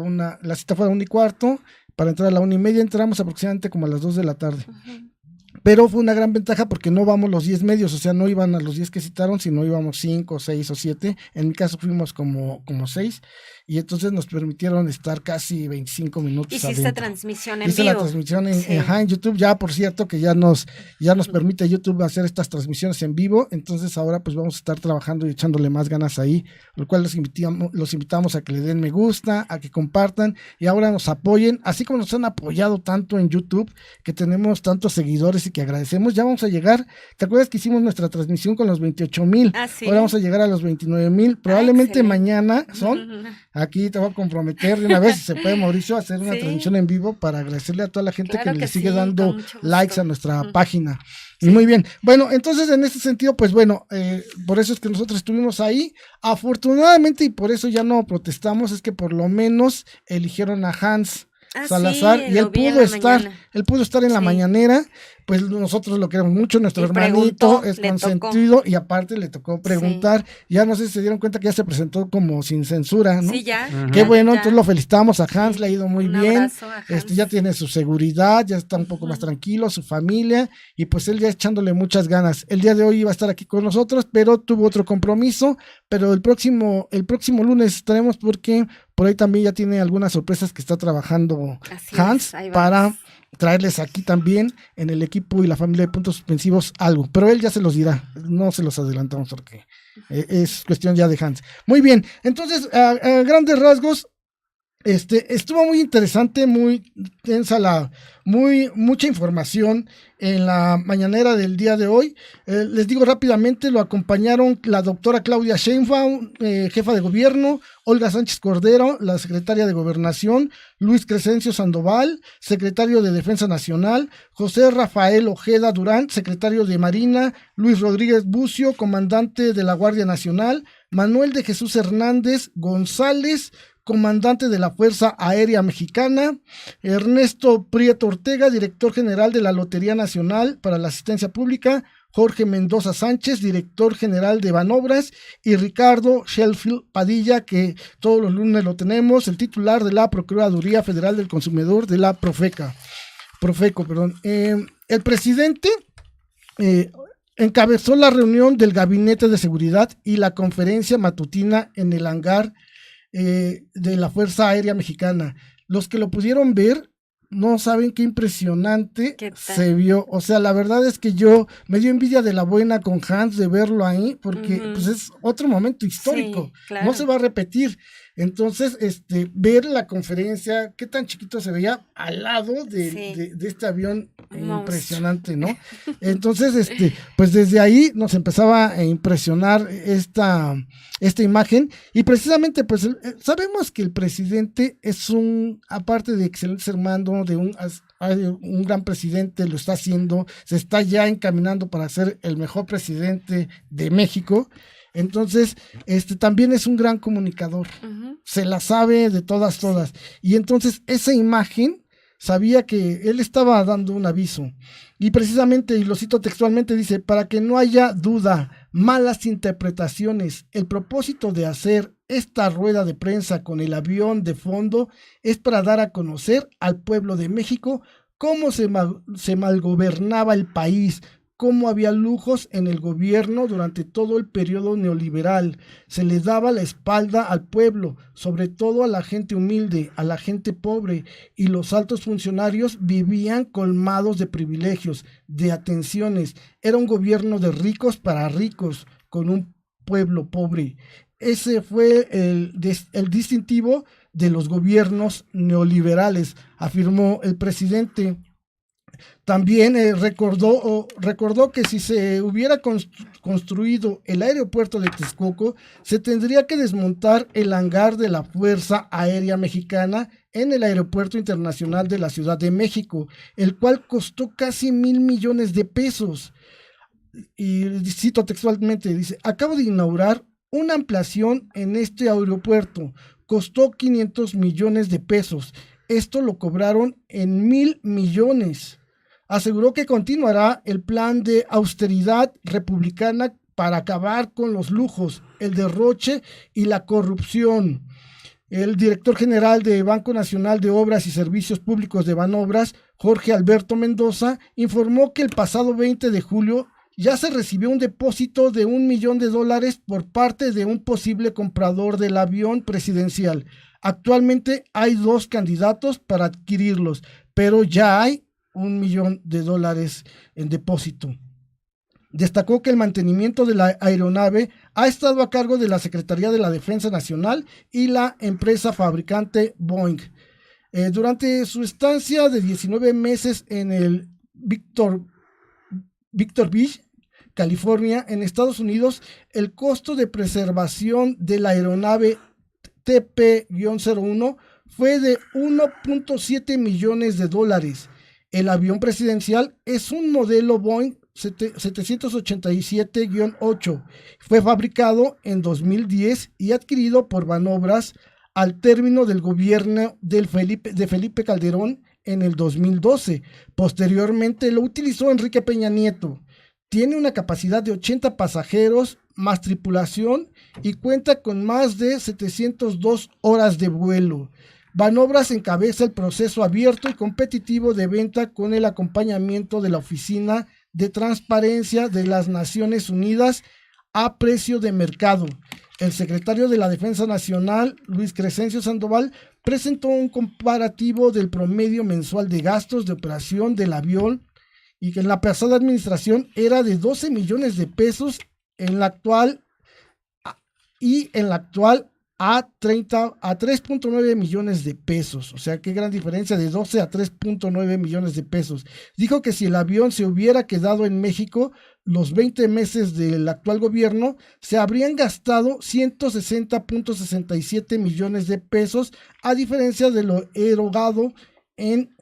cita fue a 1:15, para entrar a la 1:30 entramos aproximadamente como a las 2 de la tarde. Pero fue una gran ventaja porque no vamos los 10 medios, o sea, no iban a los 10 que citaron, sino íbamos 5, 6 o 7. En mi caso fuimos como 6, y entonces nos permitieron estar casi 25 minutos ¿Hiciste adentro. transmisión en Hice vivo? la transmisión en YouTube, ya por cierto que ya nos permite YouTube hacer estas transmisiones en vivo, entonces ahora pues vamos a estar trabajando y echándole más ganas ahí, lo cual los invitamos a que le den me gusta, a que compartan y ahora nos apoyen, así como nos han apoyado tanto en YouTube, que tenemos tantos seguidores y que agradecemos. Ya vamos a llegar, ¿te acuerdas que hicimos nuestra transmisión con los 28,000? ¿Sí? Ahora vamos a llegar a los 29,000, probablemente mañana aquí te voy a comprometer de una vez, si se puede, Mauricio, a hacer una transmisión en vivo para agradecerle a toda la gente que le sigue dando likes a nuestra página. Y muy bien, bueno, entonces en este sentido, pues bueno, por eso es que nosotros estuvimos ahí, afortunadamente, y por eso ya no protestamos, es que por lo menos eligieron a Hans Salazar, y él pudo estar en la mañanera, pues nosotros lo queremos mucho, nuestro hermanito es consentido, y aparte le tocó preguntar, ya no sé si se dieron cuenta que ya se presentó como sin censura, ¿no? Sí, ya. Qué bueno, entonces lo felicitamos a Hans, le ha ido muy bien, ya tiene su seguridad, ya está un poco más tranquilo, su familia, y pues él ya echándole muchas ganas. El día de hoy iba a estar aquí con nosotros, pero tuvo otro compromiso, pero el próximo lunes estaremos porque por ahí también ya tiene algunas sorpresas que está trabajando Hans para traerles aquí también en el equipo y la familia de puntos suspensivos algo, pero él ya se los dirá, no se los adelantamos porque es cuestión ya de Hans. Muy bien, entonces a grandes rasgos estuvo muy interesante, muy tensa mucha información en la mañanera del día de hoy. Les digo rápidamente, lo acompañaron la doctora Claudia Sheinbaum, jefa de gobierno, Olga Sánchez Cordero, la secretaria de Gobernación, Luis Crescencio Sandoval, secretario de Defensa Nacional, José Rafael Ojeda Durán, secretario de Marina, Luis Rodríguez Bucio, comandante de la Guardia Nacional, Manuel de Jesús Hernández González, comandante de la Fuerza Aérea Mexicana, Ernesto Prieto Ortega, director general de la Lotería Nacional para la Asistencia Pública, Jorge Mendoza Sánchez, director general de Banobras, y Ricardo Sheffield Padilla, que todos los lunes lo tenemos, el titular de la Procuraduría Federal del Consumidor de la Profeco. El presidente encabezó la reunión del Gabinete de Seguridad y la conferencia matutina en el hangar de la Fuerza Aérea Mexicana. Los que lo pudieron ver no saben qué impresionante se vio. O sea, la verdad es que me dio envidia de la buena con Hans de verlo ahí, porque pues es otro momento histórico, no se va a repetir. Entonces, ver la conferencia, qué tan chiquito se veía al lado de este avión impresionante, ¿no? Entonces, pues desde ahí nos empezaba a impresionar esta imagen, y precisamente pues sabemos que el presidente es aparte de excelente ser mando, de un gran presidente, lo está haciendo, se está ya encaminando para ser el mejor presidente de México. Entonces, también es un gran comunicador, se la sabe de todas, y entonces esa imagen sabía que él estaba dando un aviso, y precisamente, y lo cito textualmente, dice: para que no haya duda, malas interpretaciones, el propósito de hacer esta rueda de prensa con el avión de fondo es para dar a conocer al pueblo de México cómo se malgobernaba el país, cómo había lujos en el gobierno durante todo el periodo neoliberal. Se le daba la espalda al pueblo, sobre todo a la gente humilde, a la gente pobre, y los altos funcionarios vivían colmados de privilegios, de atenciones. Era un gobierno de ricos para ricos, con un pueblo pobre. Ese fue el distintivo de los gobiernos neoliberales, afirmó el presidente. También recordó que si se hubiera construido el aeropuerto de Texcoco, se tendría que desmontar el hangar de la Fuerza Aérea Mexicana en el Aeropuerto Internacional de la Ciudad de México, el cual costó casi 1,000 millones de pesos. Y cito textualmente, dice: acabo de inaugurar una ampliación en este aeropuerto, costó 500 millones de pesos. Esto lo cobraron en 1,000 millones. Aseguró que continuará el plan de austeridad republicana para acabar con los lujos, el derroche y la corrupción. El director general de Banco Nacional de Obras y Servicios Públicos de Banobras, Jorge Alberto Mendoza, informó que el pasado 20 de julio ya se recibió un depósito de $1 millón por parte de un posible comprador del avión presidencial. Actualmente hay 2 candidatos para adquirirlos, pero ya hay $1 millón en depósito. Destacó que el mantenimiento de la aeronave ha estado a cargo de la Secretaría de la Defensa Nacional y la empresa fabricante Boeing. Durante su estancia de 19 meses en el Victor Beach, California, en Estados Unidos, el costo de preservación de la aeronave TP-01 fue de $1.7 millones. El avión presidencial es un modelo Boeing 787-8. Fue fabricado en 2010 y adquirido por Banobras al término del gobierno de Felipe Calderón en el 2012. Posteriormente lo utilizó Enrique Peña Nieto. Tiene una capacidad de 80 pasajeros más tripulación y cuenta con más de 702 horas de vuelo. Banobras encabeza el proceso abierto y competitivo de venta con el acompañamiento de la Oficina de Transparencia de las Naciones Unidas a precio de mercado. El secretario de la Defensa Nacional, Luis Crescencio Sandoval, presentó un comparativo del promedio mensual de gastos de operación del avión, y que en la pasada administración era de 12 millones de pesos, en la actual a 3.9 millones de pesos. O sea, qué gran diferencia, de 12 a 3.9 millones de pesos. Dijo que si el avión se hubiera quedado en México, los 20 meses del actual gobierno se habrían gastado 160.67 millones de pesos, a diferencia de lo erogado en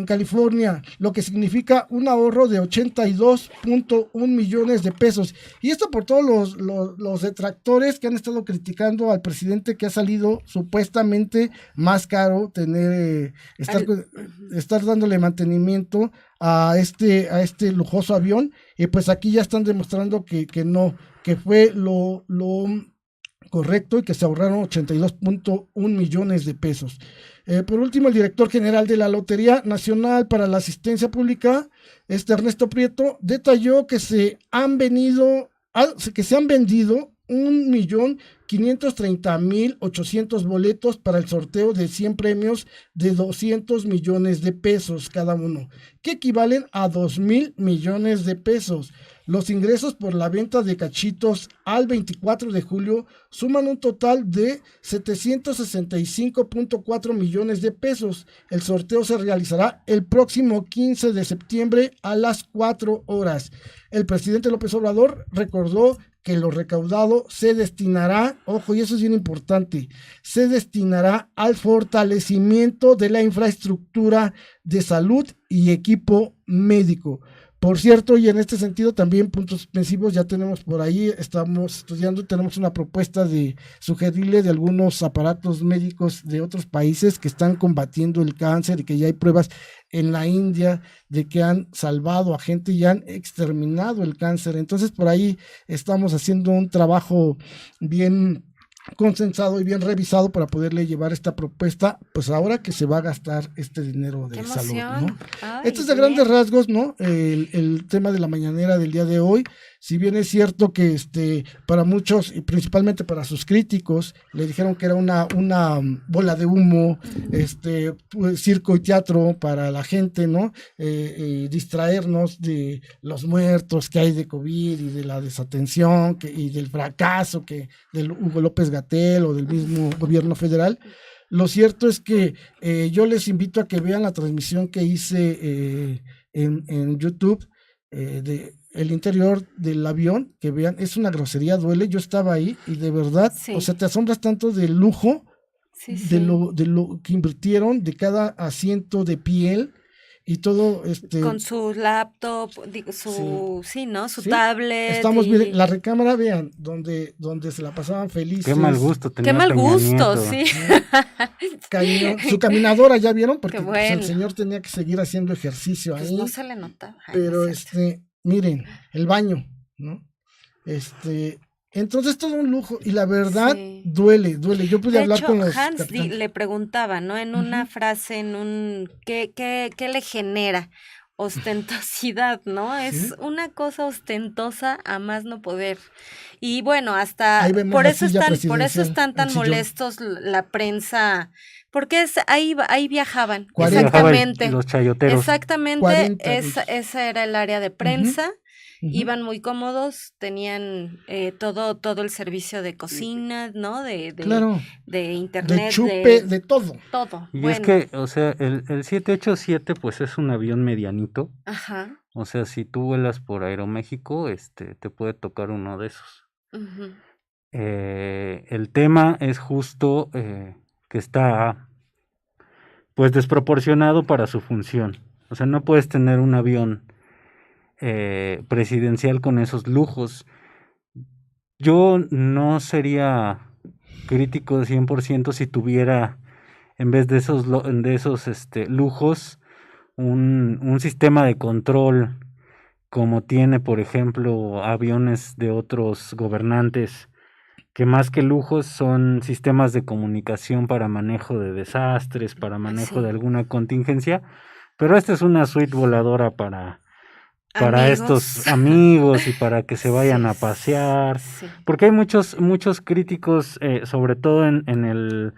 California, lo que significa un ahorro de 82.1 millones de pesos. Y esto por todos los detractores que han estado criticando al presidente, que ha salido supuestamente más caro estar dándole mantenimiento a este lujoso avión. Y pues aquí ya están demostrando que no, que fue lo correcto, y que se ahorraron 82.1 millones de pesos. Por último, el director general de la Lotería Nacional para la Asistencia Pública, Ernesto Prieto, detalló que se han vendido 1.000.000 530,800 boletos para el sorteo de 100 premios de 200 millones de pesos cada uno, que equivalen a 2,000 millones de pesos. Los ingresos por la venta de cachitos al 24 de julio suman un total de 765.4 millones de pesos. El sorteo se realizará el próximo 15 de septiembre a las 4 horas. El presidente López Obrador recordó que lo recaudado se destinará, ojo, y eso es bien importante, se destinará al fortalecimiento de la infraestructura de salud y equipo médico. Por cierto, y en este sentido también puntos suspensivos, ya tenemos por ahí, estamos estudiando, tenemos una propuesta de sugerirle de algunos aparatos médicos de otros países que están combatiendo el cáncer y que ya hay pruebas en la India de que han salvado a gente y han exterminado el cáncer. Entonces por ahí estamos haciendo un trabajo bien consensado y bien revisado para poderle llevar esta propuesta, pues ahora que se va a gastar este dinero de salud, ¿no? Esto es de grandes rasgos, ¿no? El tema de la mañanera del día de hoy. Si bien es cierto que para muchos y principalmente para sus críticos le dijeron que era una bola de humo, pues, circo y teatro para la gente, ¿no? Distraernos de los muertos que hay de COVID y de la desatención y del fracaso del Hugo López-Gatell o del mismo gobierno federal. Lo cierto es que yo les invito a que vean la transmisión que hice en YouTube de el interior del avión, que vean, es una grosería, duele. Yo estaba ahí y de verdad, o sea, te asombras tanto del lujo de lo que invirtieron, de cada asiento de piel y todo con su laptop, su tablet. Estamos bien, la recámara, vean, donde se la pasaban felices. Qué mal gusto tenía. Qué mal gusto, sí. Su caminadora, ¿ya vieron? Porque bueno. pues, el señor tenía que seguir haciendo ejercicio ahí. Pues no se le notaba. Pero miren, el baño, ¿no? Entonces todo un lujo y la verdad duele. Yo pude hablar con los Hans le preguntaba, ¿no? En una frase, ¿qué le genera? Ostentosidad, ¿no? ¿Sí? Es una cosa ostentosa a más no poder. Y bueno, hasta por eso están tan molestos la prensa, porque ahí viajaban, 40, exactamente. Los chayoteros. Exactamente, 40, esa era el área de prensa. Iban muy cómodos, tenían todo el servicio de cocina, ¿no? De internet, de chupe, de todo. Todo. Y es que, o sea, el 787 pues es un avión medianito. Ajá. O sea, si tú vuelas por Aeroméxico, te puede tocar uno de esos. Uh-huh. El tema es justo que está pues desproporcionado para su función. O sea, no puedes tener un avión presidencial con esos lujos. Yo no sería crítico de 100% si tuviera, en vez de esos lujos, un sistema de control como tiene, por ejemplo, aviones de otros gobernantes, que más que lujos son sistemas de comunicación para manejo de desastres, para manejo de alguna contingencia, pero esta es una suite voladora para estos amigos y para que se vayan a pasear, porque hay muchos críticos, sobre todo en el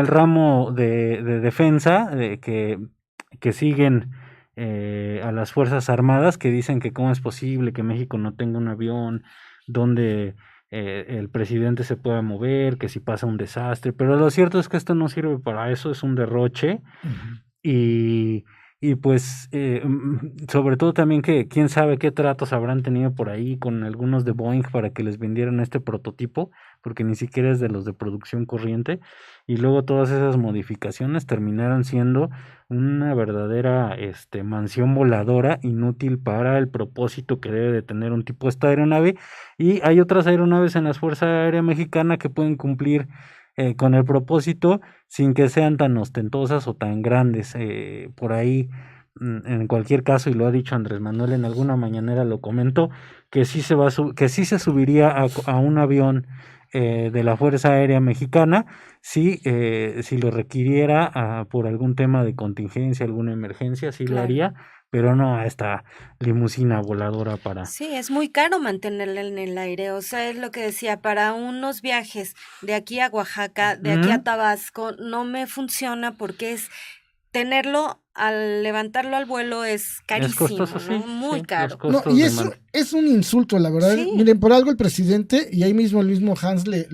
ramo de defensa, que siguen a las Fuerzas Armadas, que dicen que cómo es posible que México no tenga un avión donde el presidente se pueda mover, que si pasa un desastre, pero lo cierto es que esto no sirve para eso, es un derroche. Uh-huh. Y pues, sobre todo también que quién sabe qué tratos habrán tenido por ahí con algunos de Boeing para que les vendieran este prototipo, porque ni siquiera es de los de producción corriente, y luego todas esas modificaciones terminaron siendo una verdadera mansión voladora inútil para el propósito que debe de tener un tipo de esta aeronave, y hay otras aeronaves en la Fuerza Aérea Mexicana que pueden cumplir con el propósito sin que sean tan ostentosas o tan grandes. Por ahí, en cualquier caso, y lo ha dicho Andrés Manuel en alguna mañanera, lo comentó, que sí se subiría a un avión de la Fuerza Aérea Mexicana si lo requiriera por algún tema de contingencia, alguna emergencia, sí lo Claro. haría, pero no a esta limusina voladora para... Sí, es muy caro mantenerla en el aire, o sea, es lo que decía, para unos viajes de aquí a Oaxaca, de aquí a Ujú. Tabasco, no me funciona porque es tenerlo, al levantarlo al vuelo es Es carísimo, costoso, sí, ¿no? Muy sí, los caro. No, costos y de eso es un insulto, la verdad. Sí. Miren, por algo el presidente, y ahí mismo el mismo Hans le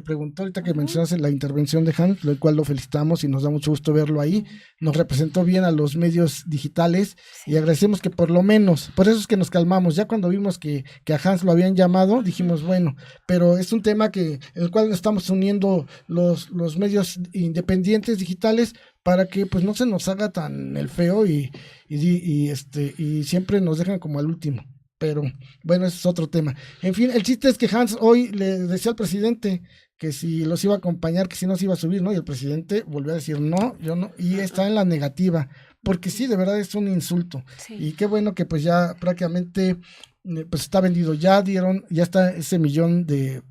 preguntó, ahorita que Ujú. mencionaste la intervención de Hans, lo cual lo felicitamos y nos da mucho gusto verlo ahí. Nos representó bien a los medios digitales y Sí. agradecemos que por lo menos, por eso es que nos calmamos. Ya cuando vimos que a Hans lo habían llamado, dijimos, bueno, pero es un tema en el cual nos estamos uniendo los medios independientes digitales para que pues no se nos haga tan el feo y siempre nos dejan como al último. Pero bueno, ese es otro tema. En fin, el chiste es que Hans hoy le decía al presidente que si los iba a acompañar, que si no se iba a subir, ¿no? Y el presidente volvió a decir, no, yo no, y está en la negativa, porque sí, de verdad es un insulto. Sí. Y qué bueno que pues ya prácticamente pues está vendido, ya está ese millón de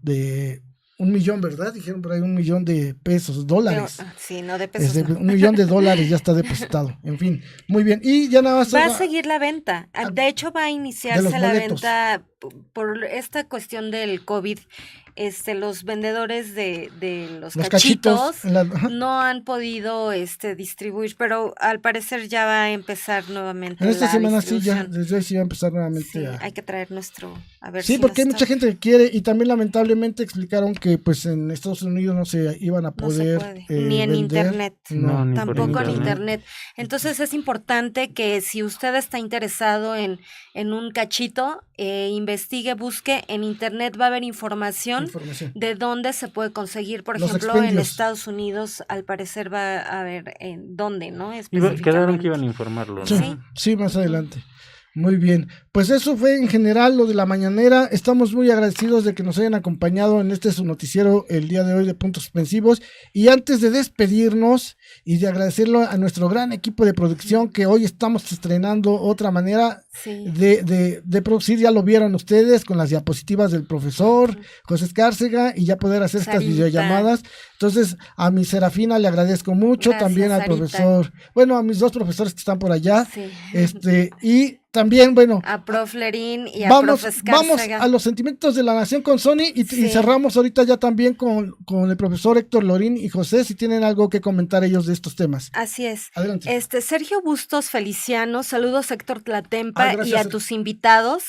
1 millón, ¿verdad? Dijeron por ahí 1 millón de pesos, dólares. Pero, sí, no, de pesos no. 1 millón de dólares ya está depositado. En fin, muy bien. Y ya nada más. Va a seguir la venta. De hecho, va a de iniciarse los la boletos. venta por esta cuestión del COVID. Los vendedores de los Los cachitos cachitos. Ajá. no han podido distribuir, pero al parecer ya va a empezar nuevamente En esta la semana sí, ya, distribución. desde hoy sí va a empezar nuevamente Sí, a. hay que traer a ver Sí, si porque hay nos mucha toca. gente que quiere y también lamentablemente explicaron que pues en Estados Unidos no se iban a No se poder puede, ni en vender. internet. No. ni por Tampoco en internet. internet. Entonces es importante que si usted está interesado en un cachito, investigue, busque. En internet va a haber información de dónde se puede conseguir. Por Los ejemplo, en expendios. Estados Unidos, al parecer va a haber en dónde, ¿no? Quedaron que iban a Específicamente. informarlo, ¿no? Sí, Sí. sí, más adelante. Muy bien, pues eso fue en general lo de la mañanera. Estamos muy agradecidos de que nos hayan acompañado en su noticiero el día de hoy de Puntos Suspensivos. Y antes de despedirnos y de agradecerlo a nuestro gran equipo de producción, que hoy estamos estrenando otra manera Sí. de producir, ya lo vieron ustedes con las diapositivas del profesor José Escárcega y ya poder hacer estas Sarita. videollamadas. Entonces a mi Serafina le agradezco mucho, Gracias, también al Sarita. profesor, bueno, a mis 2 profesores que están por allá, Sí. y también, bueno, A Prof. Lerín y a vamos Prof. vamos Escárcega. a los sentimientos de la nación con Sony y Sí. cerramos ahorita ya también con el profesor Héctor Lorín y José, si tienen algo que comentar ellos de estos temas. Así es. Adelante. Sergio Bustos Feliciano, saludos Héctor Tlatempa gracias, y a Sergio. tus invitados.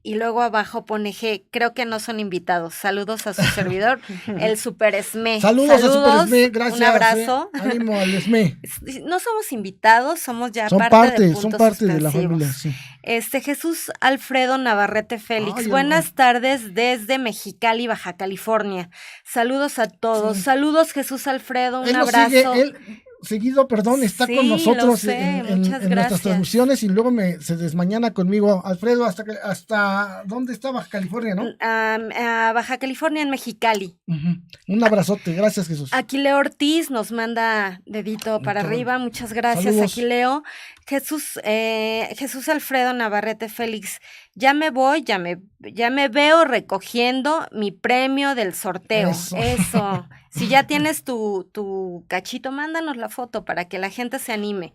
Y luego abajo pone G, creo que no son invitados. Saludos a su servidor, el Super Esme. Saludos a Super Esme, gracias. Un abrazo. Ánimo al Esme. No somos invitados, somos ya Son parte de son Puntos parte de la Suspensivos. familia, sí. Jesús Alfredo Navarrete Félix, Ay, buenas tardes desde Mexicali, Baja California. Saludos a todos. Sí. Saludos Jesús Alfredo, un Él nos abrazo. sigue, él seguido, está Sí, con lo nosotros sé, en muchas nuestras gracias. transmisiones y luego se desmañana conmigo. Alfredo, hasta ¿dónde está Baja California, no? A Baja California, en Mexicali. Ujú. Un abrazote, gracias Jesús. Aquileo Ortiz nos manda dedito para Todo. arriba, muchas gracias Saludos. Aquileo. Jesús Alfredo Navarrete Félix, ya me voy, ya me veo recogiendo mi premio del sorteo. Eso. Si ya tienes tu cachito, mándanos la foto para que la gente se anime.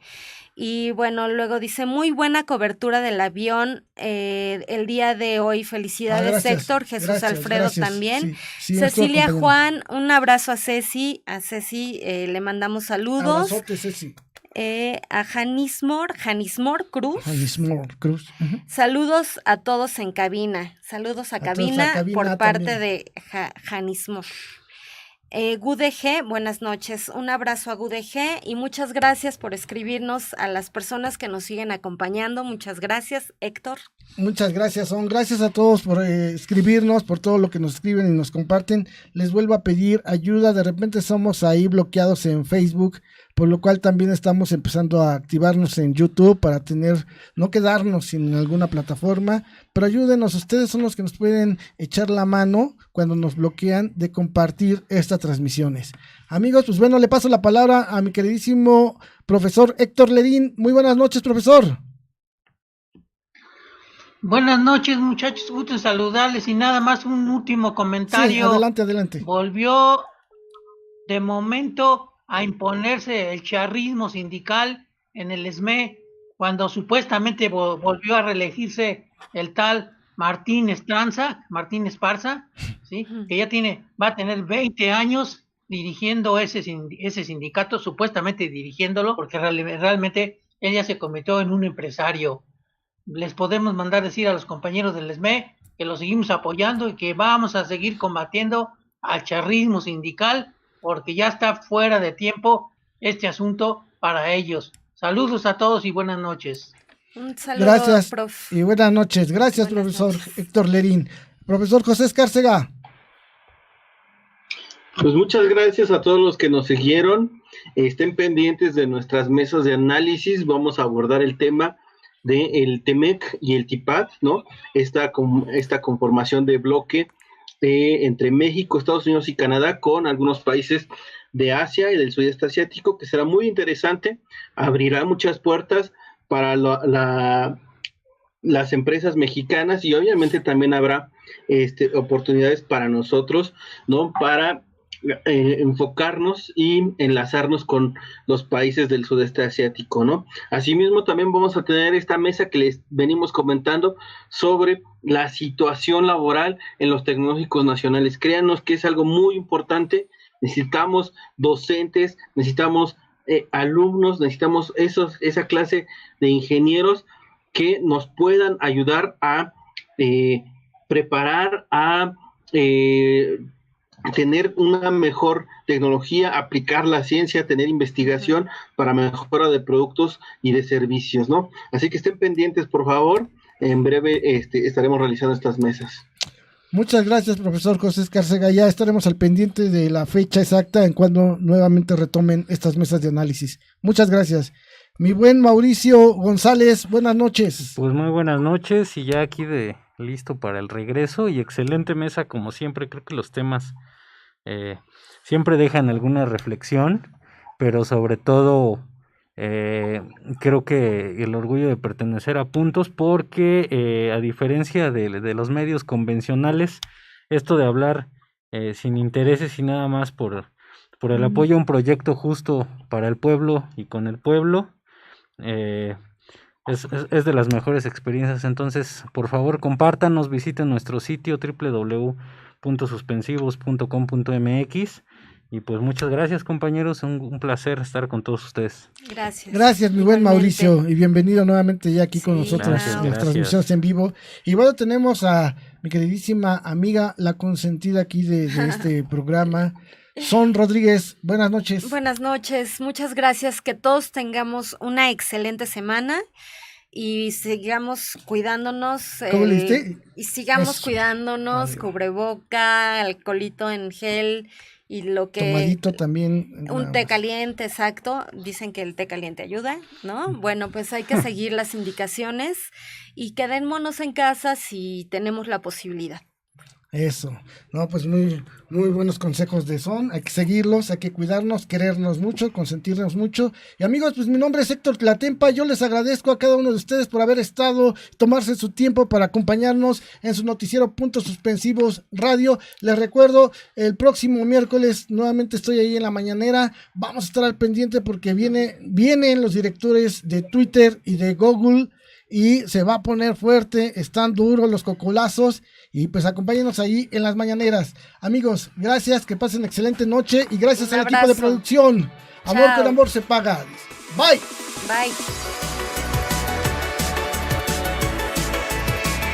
Y bueno, luego dice, muy buena cobertura del avión el día de hoy. Felicidades, gracias, Héctor, Jesús gracias, Alfredo gracias. también. Sí, me estuvo Cecilia acompañando. Juan, un abrazo a Ceci. A Ceci le mandamos saludos. Abrazote, Ceci. A Janismor Cruz. Janismor Cruz. Ujú. Saludos a todos en cabina. Saludos a todos a cabina cabina por parte también. de Janismor. GUDG, buenas noches. Un abrazo a GUDG y muchas gracias por escribirnos a las personas que nos siguen acompañando. Muchas gracias, Héctor. Muchas gracias, gracias a todos por escribirnos, por todo lo que nos escriben y nos comparten. Les vuelvo a pedir ayuda, de repente somos ahí bloqueados en Facebook, por lo cual también estamos empezando a activarnos en YouTube para no quedarnos sin alguna plataforma, pero ayúdenos, ustedes son los que nos pueden echar la mano cuando nos bloquean de compartir estas transmisiones. Amigos, pues bueno, le paso la palabra a mi queridísimo profesor Héctor Lerín. Muy buenas noches, profesor. Buenas noches, muchachos, gusto en saludarles y nada más un último comentario. Sí, adelante. Volvió de momento a imponerse el charrismo sindical en el SME cuando supuestamente volvió a reelegirse el tal Martín Esparza, ¿sí? Que ya va a tener 20 años dirigiendo ese sindicato, supuestamente dirigiéndolo, porque realmente él ya se convirtió en un empresario. Les podemos mandar decir a los compañeros del SME que lo seguimos apoyando y que vamos a seguir combatiendo al charrismo sindical porque ya está fuera de tiempo este asunto para ellos. Saludos a todos y buenas noches. Un saludo, Gracias, prof. y buenas noches. Gracias, Buenas profesor noches. Héctor Lerín. Profesor José Escárcega. Pues muchas gracias a todos los que nos siguieron. Estén pendientes de nuestras mesas de análisis. Vamos a abordar el tema del TEMEC y el TIPAD, ¿no? Esta conformación de bloque entre México, Estados Unidos y Canadá con algunos países de Asia y del sudeste asiático, que será muy interesante. Abrirá muchas puertas para las empresas mexicanas y obviamente también habrá oportunidades para nosotros, ¿no? Para enfocarnos y enlazarnos con los países del sudeste asiático, ¿no? Asimismo, también vamos a tener esta mesa que les venimos comentando sobre la situación laboral en los tecnológicos nacionales. Créanos que es algo muy importante. Necesitamos docentes, necesitamos alumnos, necesitamos esa clase de ingenieros que nos puedan ayudar a preparar, a tener una mejor tecnología, aplicar la ciencia, tener investigación para mejora de productos y de servicios, ¿no? Así que estén pendientes, por favor. En breve estaremos realizando estas mesas. Muchas gracias, profesor José Escárcega. Ya estaremos al pendiente de la fecha exacta en cuando nuevamente retomen estas mesas de análisis. Muchas gracias. Mi buen Mauricio González, buenas noches. Pues muy buenas noches y ya aquí listo para el regreso y excelente mesa como siempre. Creo que los temas siempre dejan alguna reflexión, pero sobre todo creo que el orgullo de pertenecer a Puntos porque a diferencia de los medios convencionales, esto de hablar sin intereses y nada más por el apoyo a un proyecto justo para el pueblo y con el pueblo, es de las mejores experiencias. Entonces, por favor, compártanos, visiten nuestro sitio www.suspensivos.com.mx y pues muchas gracias, compañeros, un placer estar con todos ustedes. Gracias. Gracias, mi buen Igualmente. Mauricio, y bienvenido nuevamente ya aquí con Sí, nosotros gracias, en las gracias. transmisiones en vivo. Y bueno, tenemos a mi queridísima amiga, la consentida aquí de este programa, Son Rodríguez. Buenas noches. Buenas noches, muchas gracias. Que todos tengamos una excelente semana y sigamos cuidándonos. ¿Cómo le diste? Y sigamos Eso. cuidándonos, Vale. cubreboca, alcoholito en gel y lo que... Tomadito también. Un nada té más. caliente, exacto. Dicen que el té caliente ayuda, ¿no? Bueno, pues hay que seguir las indicaciones y quedémonos en casa si tenemos la posibilidad. Eso, no, pues muy buenos consejos de Son, hay que seguirlos, hay que cuidarnos, querernos mucho, consentirnos mucho. Y amigos, pues mi nombre es Héctor Tlatempa, yo les agradezco a cada uno de ustedes por haber estado, tomarse su tiempo para acompañarnos en su noticiero Puntos Suspensivos Radio. Les recuerdo, el próximo miércoles nuevamente estoy ahí en la mañanera, vamos a estar al pendiente porque vienen los directores de Twitter y de Google y se va a poner fuerte, están duros los cocolazos. Y pues acompáñenos ahí en las mañaneras. Amigos, gracias, que pasen excelente noche y gracias Un al equipo de abrazo. producción. Amor Chao. con amor se paga. Bye. Bye.